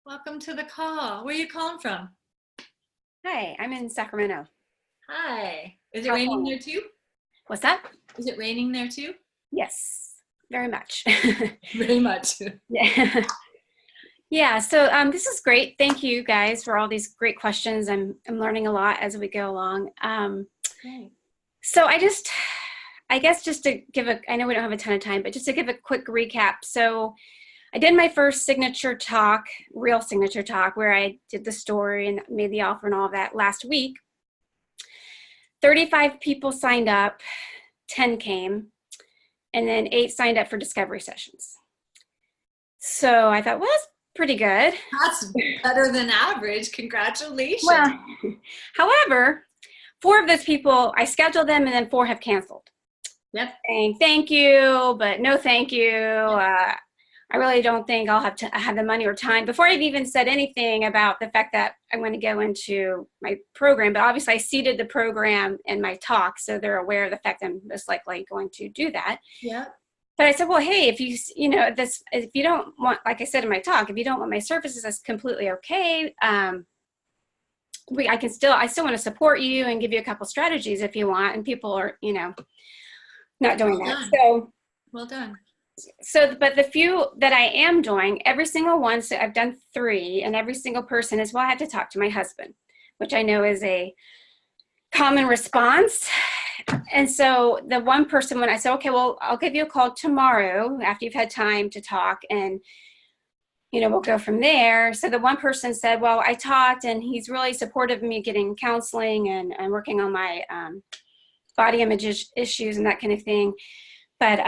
Welcome to the call. Where are you calling from? Hi, I'm in Sacramento. Hi. Is it raining there too? What's that? Is it raining there too? Yes, very much. Very much. Yeah. Yeah, so this is great. Thank you guys for all these great questions. I'm learning a lot as we go along. Great. So I guess just to give I know we don't have a ton of time, but just to give a quick recap. So I did my first signature talk, real signature talk, where I did the story and made the offer and all of that last week. 35 people signed up, 10 came, and then 8 signed up for discovery sessions. So I thought, well, that's pretty good. That's better than average. Congratulations. Well, however, 4 of those people, I scheduled them and then 4 have canceled. Yep. Saying thank you, but no thank you. I really don't think I'll have the money or time. Before I've even said anything about the fact that I'm going to go into my program, but obviously I seeded the program in my talk, so they're aware of the fact that I'm most likely going to do that. Yeah. But I said, well, hey, if if you don't want, like I said in my talk, if you don't want my services, that's completely okay. I still want to support you and give you a couple strategies if you want. And people are, not doing that. So well done. So, but the few that I am doing, every single one, so I've done 3, and every single person is, well, I have to talk to my husband, which I know is a common response. And so the one person, when I said, okay, well, I'll give you a call tomorrow after you've had time to talk, and we'll go from there. So the one person said, well, I talked, and he's really supportive of me getting counseling and working on my body image issues and that kind of thing. But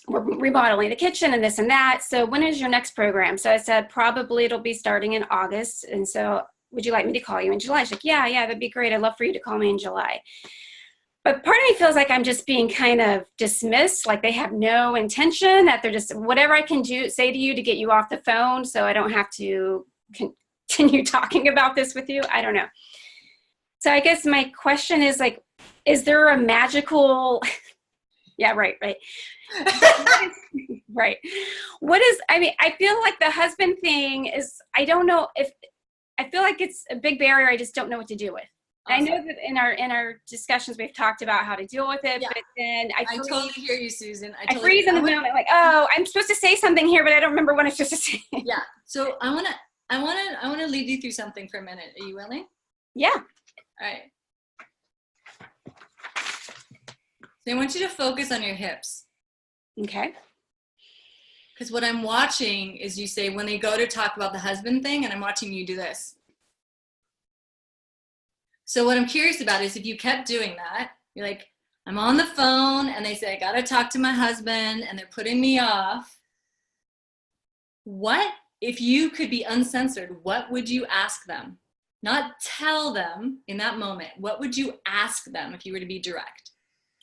we're remodeling the kitchen and this and that. So when is your next program? So I said, probably it'll be starting in August. And so would you like me to call you in July? She's like, yeah, that'd be great. I'd love for you to call me in July. But part of me feels like I'm just being kind of dismissed, like they have no intention, that they're just, whatever I can say to you to get you off the phone so I don't have to continue talking about this with you. I don't know. So I guess my question is, like, is there a magical, yeah, right. Right. I feel like the husband thing is, I don't know if, I feel like it's a big barrier I just don't know what to do with. Awesome. I know that in our discussions we've talked about how to deal with it, but then I totally hear you, Susan. I freeze in the moment, like, oh, I'm supposed to say something here, but I don't remember what I'm supposed to say. Yeah. So I wanna lead you through something for a minute. Are you willing? Yeah. All right. So I want you to focus on your hips. Okay. Because what I'm watching is you say, when they go to talk about the husband thing, and I'm watching you do this. So what I'm curious about is, if you kept doing that, you're like, I'm on the phone, and they say, I gotta talk to my husband, and they're putting me off. What, if you could be uncensored, what would you ask them? Not tell them in that moment. What would you ask them if you were to be direct?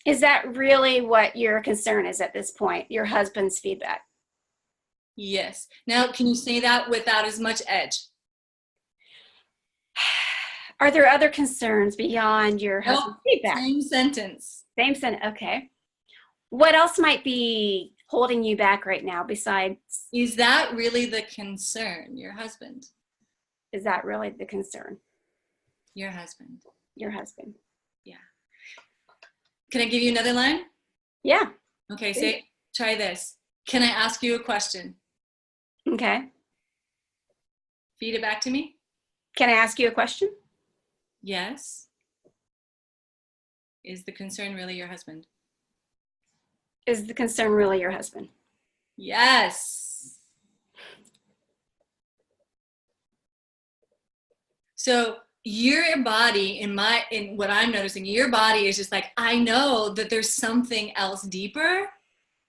Is that really what your concern is at this point, your husband's feedback? Yes. Now, can you say that without as much edge? Are there other concerns beyond your husband's feedback? Same sentence. Same sentence, okay. What else might be holding you back right now besides? Is that really the concern, your husband? Is that really the concern? Your husband. Your husband. Yeah. Can I give you another line? Yeah. Okay, try this. Can I ask you a question? Okay. Feed it back to me. Can I ask you a question? Yes. Is the concern really your husband? Is the concern really your husband? Yes. So your body, in what I'm noticing, your body is just like, I know that there's something else deeper,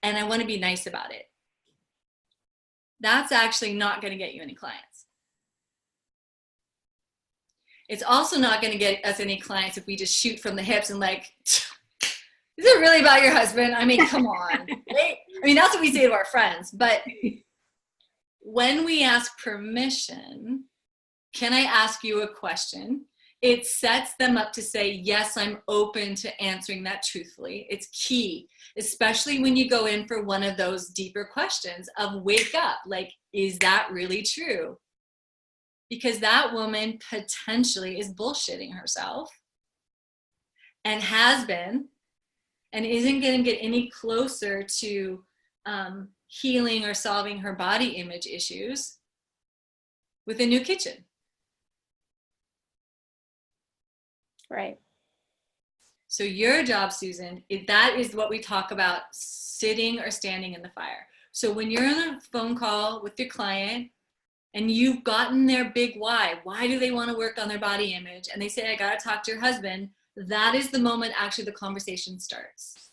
and I want to be nice about it. That's actually not going to get you any clients. It's also not going to get us any clients if we just shoot from the hips and like, is it really about your husband? I mean, come on. Right? I mean, that's what we say to our friends. But when we ask permission, can I ask you a question? It sets them up to say, yes, I'm open to answering that truthfully. It's key, especially when you go in for one of those deeper questions of wake up, like, is that really true? Because that woman potentially is bullshitting herself and has been, and isn't going to get any closer to healing or solving her body image issues with a new kitchen. Right. So your job, Susan, that is what we talk about, sitting or standing in the fire. So when you're on a phone call with your client and you've gotten their big why do they want to work on their body image? And they say, I got to talk to your husband. That is the moment actually the conversation starts.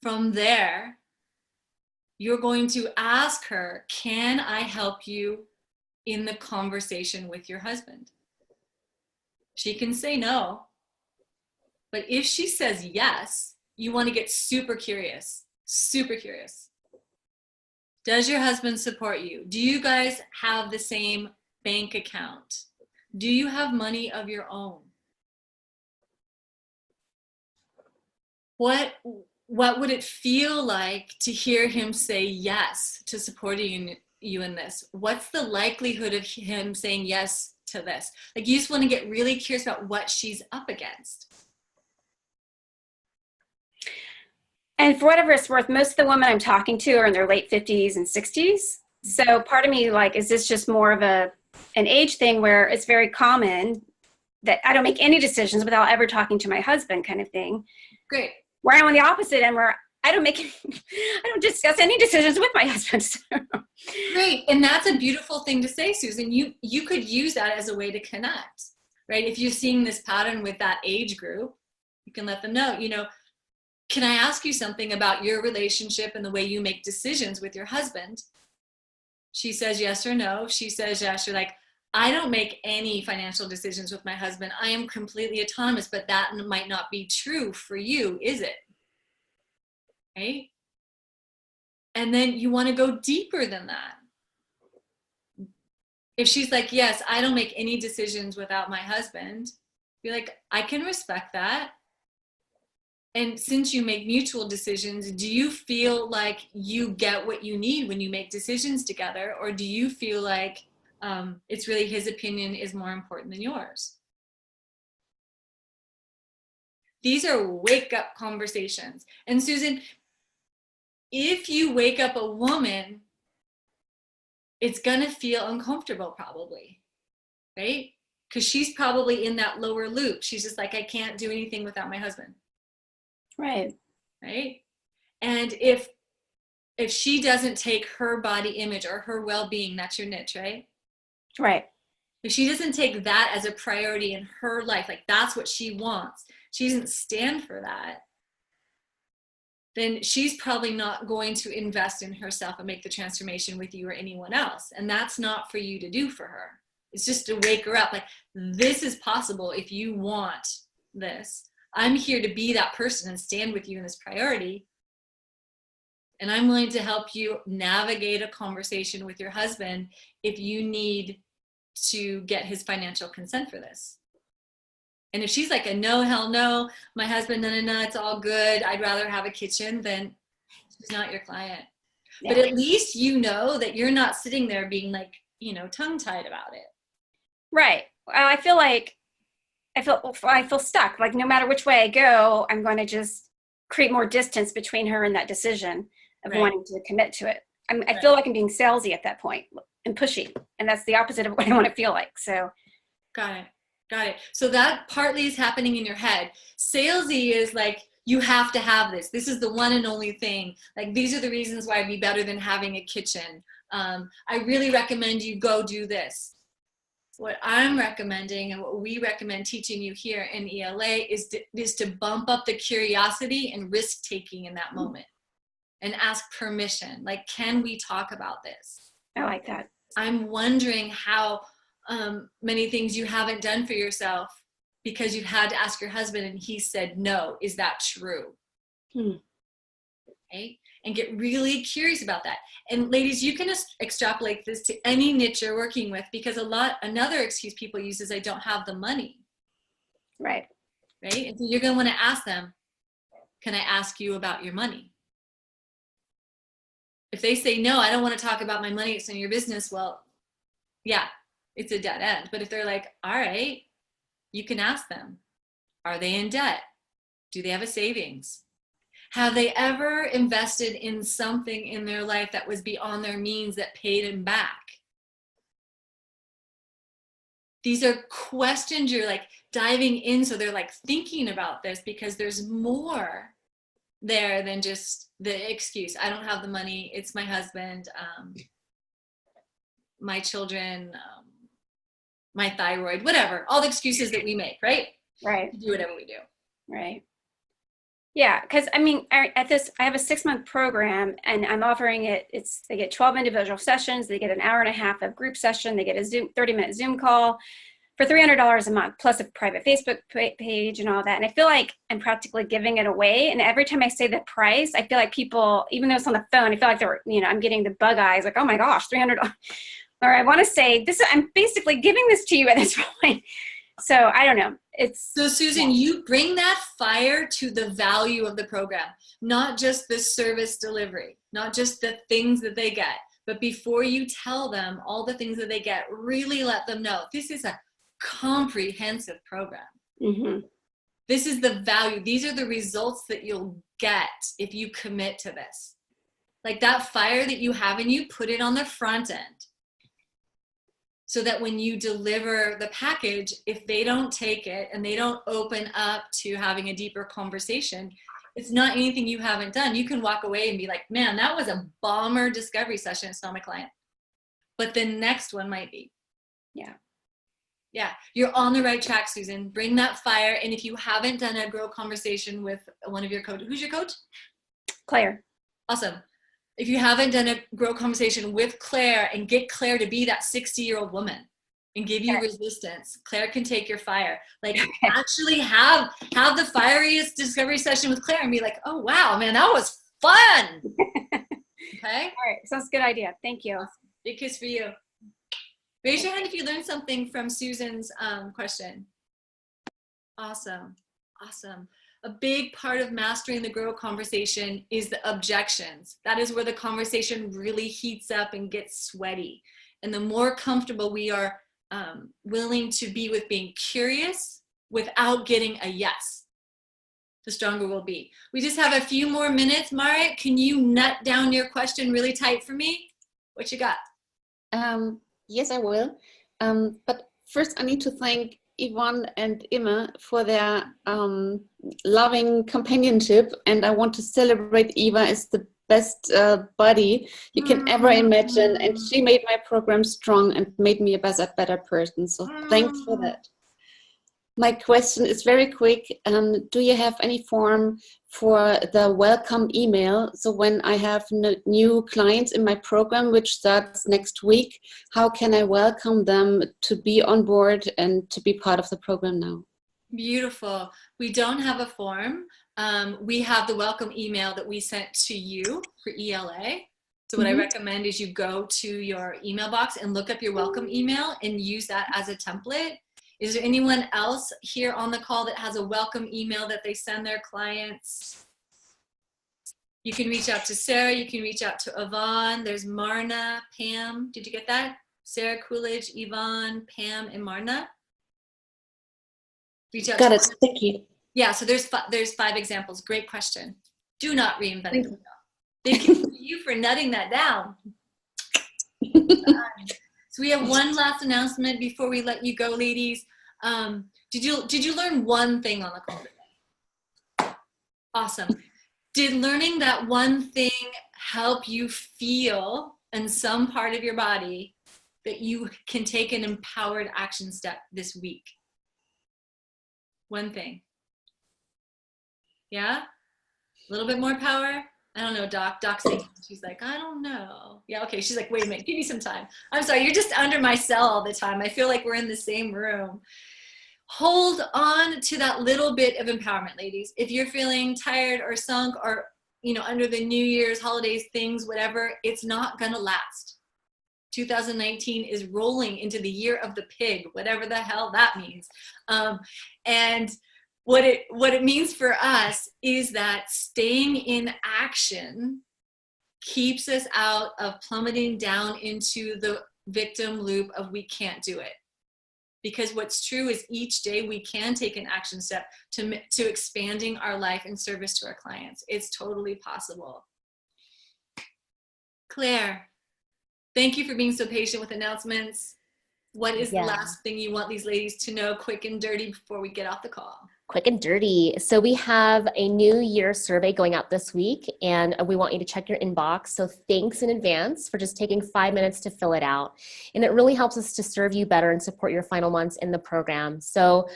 From there, you're going to ask her, can I help you in the conversation with your husband? She can say no, but if she says yes, you want to get super curious, super curious. Does your husband support you? Do you guys have the same bank account? Do you have money of your own? What would it feel like to hear him say yes to supporting you in this? What's the likelihood of him saying yes to this? Like, you just want to get really curious about what she's up against. And for whatever it's worth, most of the women I'm talking to are in their late 50s and 60s. So part of me, like, is this just more of an age thing where it's very common that I don't make any decisions without ever talking to my husband, kind of thing. Great. Where I'm on the opposite end, where I don't discuss any decisions with my husband. Great. And that's a beautiful thing to say, Susan. You could use that as a way to connect, right? If you're seeing this pattern with that age group, you can let them know, can I ask you something about your relationship and the way you make decisions with your husband? She says yes or no. She says yes. You're like, I don't make any financial decisions with my husband. I am completely autonomous, but that might not be true for you, is it? Right? And then you want to go deeper than that. If she's like, yes, I don't make any decisions without my husband, be like, I can respect that. And since you make mutual decisions, do you feel like you get what you need when you make decisions together? Or do you feel like it's really his opinion is more important than yours? These are wake up conversations. And Susan, if you wake up a woman, it's going to feel uncomfortable probably, right? Because she's probably in that lower loop. She's just like, I can't do anything without my husband. Right. Right. And if she doesn't take her body image or her well-being, that's your niche, right? Right. If she doesn't take that as a priority in her life, like that's what she wants, she doesn't stand for that, then she's probably not going to invest in herself and make the transformation with you or anyone else. And that's not for you to do for her. It's just to wake her up. Like, this is possible if you want this. I'm here to be that person and stand with you in this priority. And I'm willing to help you navigate a conversation with your husband if you need to get his financial consent for this. And if she's like, a no, hell no, my husband, no, it's all good, I'd rather have a kitchen, then she's not your client. Yeah. But at least you know that you're not sitting there being like, tongue-tied about it. Right. Well, I feel stuck. Like, no matter which way I go, I'm going to just create more distance between her and that decision of wanting to commit to it. I feel like I'm being salesy at that point and pushy, and that's the opposite of what I want to feel like. So, got it. So that partly is happening in your head. Salesy is like, you have to have this. This is the one and only thing. Like, these are the reasons why it'd be better than having a kitchen. I really recommend you go do this. What I'm recommending and what we recommend teaching you here in ELA is to bump up the curiosity and risk-taking in that moment and ask permission. Like, can we talk about this? I like that. I'm wondering how many things you haven't done for yourself because you've had to ask your husband and he said no. Is that true? Okay. And get really curious about that. And ladies, you can extrapolate this to any niche you're working with, because another excuse people use is I don't have the money. Right. Right. And so you're going to want to ask them, can I ask you about your money? If they say, no, I don't want to talk about my money, it's in your business. Well, yeah, it's a dead end. But if they're like, all right, you can ask them, are they in debt? Do they have a savings? Have they ever invested in something in their life that was beyond their means that paid them back? These are questions you're like diving in. So they're like thinking about this, because there's more there than just the excuse. I don't have the money. It's my husband, my children, my thyroid, whatever, all the excuses that we make, right? Right. To do whatever we do. Right. Yeah, because I have a 6-month program, and I'm offering it. They get 12 individual sessions. They get an hour and a half of group session. They get a 30-minute Zoom call for $300 a month, plus a private Facebook page and all that. And I feel like I'm practically giving it away. And every time I say the price, I feel like people, even though it's on the phone, I feel like I'm getting the bug eyes, like, oh my gosh, $300. Or I want to say I'm basically giving this to you at this point. So I don't know. So Susan, you bring that fire to the value of the program, not just the service delivery, not just the things that they get, but before you tell them all the things that they get, really let them know this is a comprehensive program. Mm-hmm. This is the value. These are the results that you'll get if you commit to this. Like that fire that you have in you, put it on the front end. So that when you deliver the package, if they don't take it and they don't open up to having a deeper conversation, it's not anything you haven't done. You can walk away and be like, man, that was a bomber discovery session. It's not my client. But the next one might be. Yeah. Yeah, you're on the right track, Susan. Bring that fire. And if you haven't done a grow conversation with one of your coaches, who's your coach? Claire. Awesome. If you haven't done a grow conversation with Claire and get Claire to be that 60-year-old woman and give you resistance, Claire can take your fire. Like actually have the fieriest discovery session with Claire and be like, oh, wow, man, that was fun. Okay. All right. Sounds a good idea. Thank you. Big kiss for you. Raise your hand if you learned something from Susan's question. Awesome. Awesome. A big part of mastering the grow conversation is the objections. That is where the conversation really heats up and gets sweaty. And the more comfortable we are willing to be with being curious without getting a yes, the stronger we'll be. We just have a few more minutes. Marit, can you nut down your question really tight for me? What you got? Yes, I will. But first I need to thank Yvonne and Emma for their loving companionship, and I want to celebrate Eva as the best buddy you can ever imagine, and she made my program strong and made me a better person, so thanks for that. My question is very quick. Do you have any form for the welcome email? So when I have new clients in my program, which starts next week, how can I welcome them to be on board and to be part of the program now? Beautiful. We don't have a form. We have the welcome email that we sent to you for ELA. So what I recommend is you go to your email box and look up your welcome email and use that as a template. Is there anyone else here on the call that has a welcome email that they send their clients? You can reach out to Sarah. You can reach out to Yvonne. There's Marna, Pam. Did you get that? Sarah Coolidge, Yvonne, Pam, and Marna. Reach out. Got it. Thank you. Yeah, so there's 5 examples. Great question. Do not reinvent the wheel. Thank you for nutting that down. So we have one last announcement before we let you go, ladies. Did you learn one thing on the call today? Awesome. Did learning that one thing help you feel in some part of your body that you can take an empowered action step this week? One thing. Yeah? A little bit more power? I don't know, Doc's thinking. She's like, I don't know. Yeah, okay. She's like, wait a minute, give me some time. I'm sorry, you're just under my cell all the time. I feel like we're in the same room. Hold on to that little bit of empowerment, ladies. If you're feeling tired or sunk or, under the New Year's, holidays, things, whatever, it's not gonna last. 2019 is rolling into the year of the pig, whatever the hell that means. And what it means for us is that staying in action keeps us out of plummeting down into the victim loop of we can't do it. Because what's true is each day we can take an action step to expanding our life in service to our clients. It's totally possible. Claire, thank you for being so patient with announcements. What is the last thing you want these ladies to know, quick and dirty, before we get off the call? Quick and dirty. So we have a New Year survey going out this week, and we want you to check your inbox. So thanks in advance for just taking 5 minutes to fill it out. And it really helps us to serve you better and support your final months in the program. So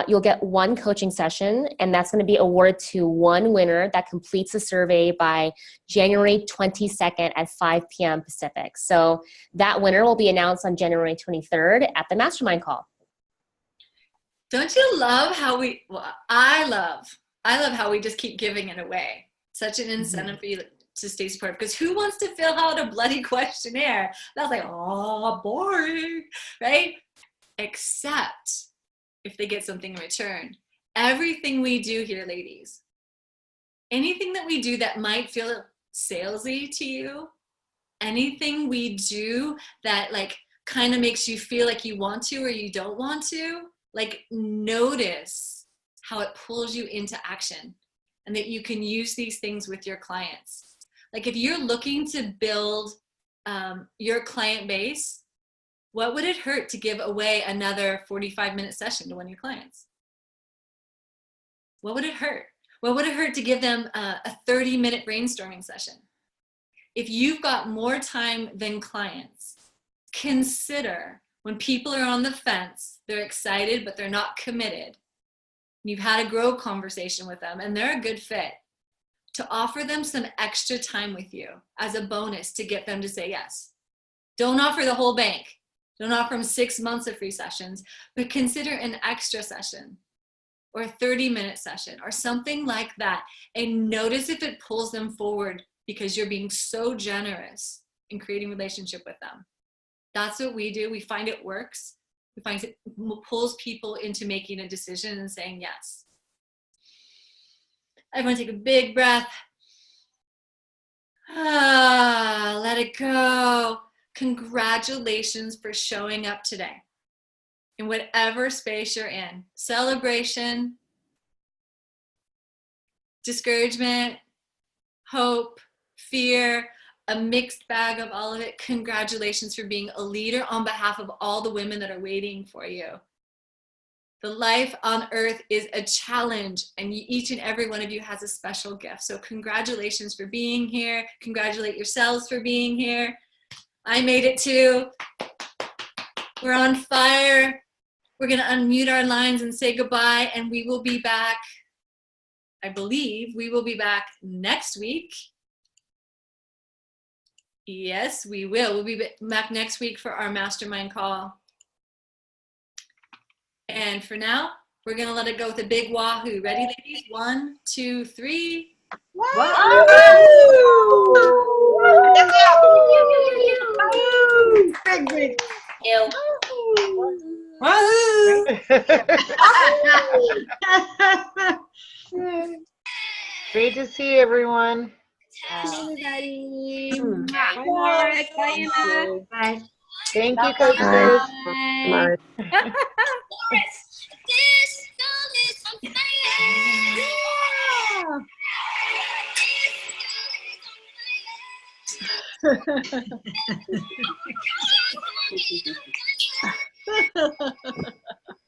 you'll get one coaching session, and that's going to be awarded to one winner that completes the survey by January 22nd at 5 p.m. Pacific. So that winner will be announced on January 23rd at the mastermind call. Don't you love how I love how we just keep giving it away. Such an incentive for you to stay supportive, because who wants to fill out a bloody questionnaire? That's like, oh, boring, right? Except if they get something in return. Everything we do here, ladies, anything that we do that might feel salesy to you, anything we do that like kind of makes you feel like you want to or you don't want to, like notice how it pulls you into action, and that you can use these things with your clients. Like if you're looking to build your client base, what would it hurt to give away another 45-minute session to one of your clients? What would it hurt? What would it hurt to give them a 30-minute brainstorming session? If you've got more time than clients, consider when people are on the fence, they're excited, but they're not committed. You've had a grow conversation with them and they're a good fit, to offer them some extra time with you as a bonus to get them to say yes. Don't offer the whole bank. Don't offer them 6 months of free sessions, but consider an extra session or a 30-minute session or something like that, and notice if it pulls them forward because you're being so generous in creating relationship with them. That's what we do. We find it works. We find it pulls people into making a decision and saying yes. Everyone take a big breath. Let it go. Congratulations for showing up today in whatever space you're in. Celebration, discouragement, hope, fear, a mixed bag of all of it. Congratulations for being a leader on behalf of all the women that are waiting for you. The life on earth is a challenge, and each and every one of you has a special gift. So congratulations for being here. Congratulate yourselves for being here. I made it too. We're on fire. We're going to unmute our lines and say goodbye, and we will be back. I believe we will be back next week. Yes, we will. We'll be back next week for our mastermind call. And for now, we're going to let it go with a big wahoo. Ready, ladies? 1, 2, 3. Wahoo! Great to see everyone. Everybody. Bye. Bye. Bye, Emma. Bye. Thank you, Coach Chris. Bye.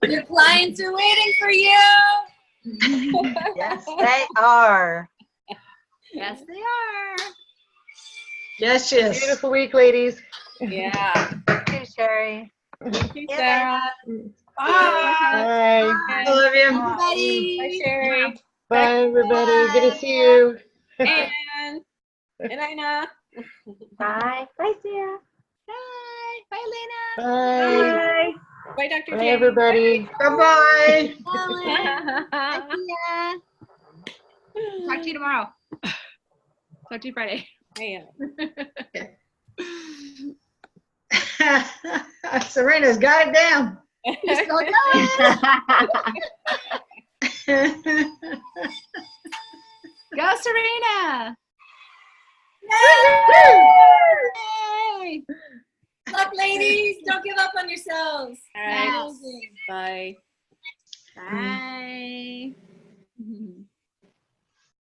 Your clients are waiting for you. Yes, they are. Yes, they are. Yes, yes. Beautiful week, ladies. Yeah. Thank you, Sherry. Thank you, Sarah. Bye. I love you. Bye, Sherry. Bye, everybody. Good to see you. And Elena. Bye. Bye, Sarah. Bye. Bye, Elena. Bye. Bye, Dr. Bye, James. everybody. Bye-bye. Talk to you tomorrow. Talk to you Friday. Serena's got it down. Go, Serena. Yay! Luck, ladies. Don't give up on yourselves. All right. Amazing. Bye. Bye.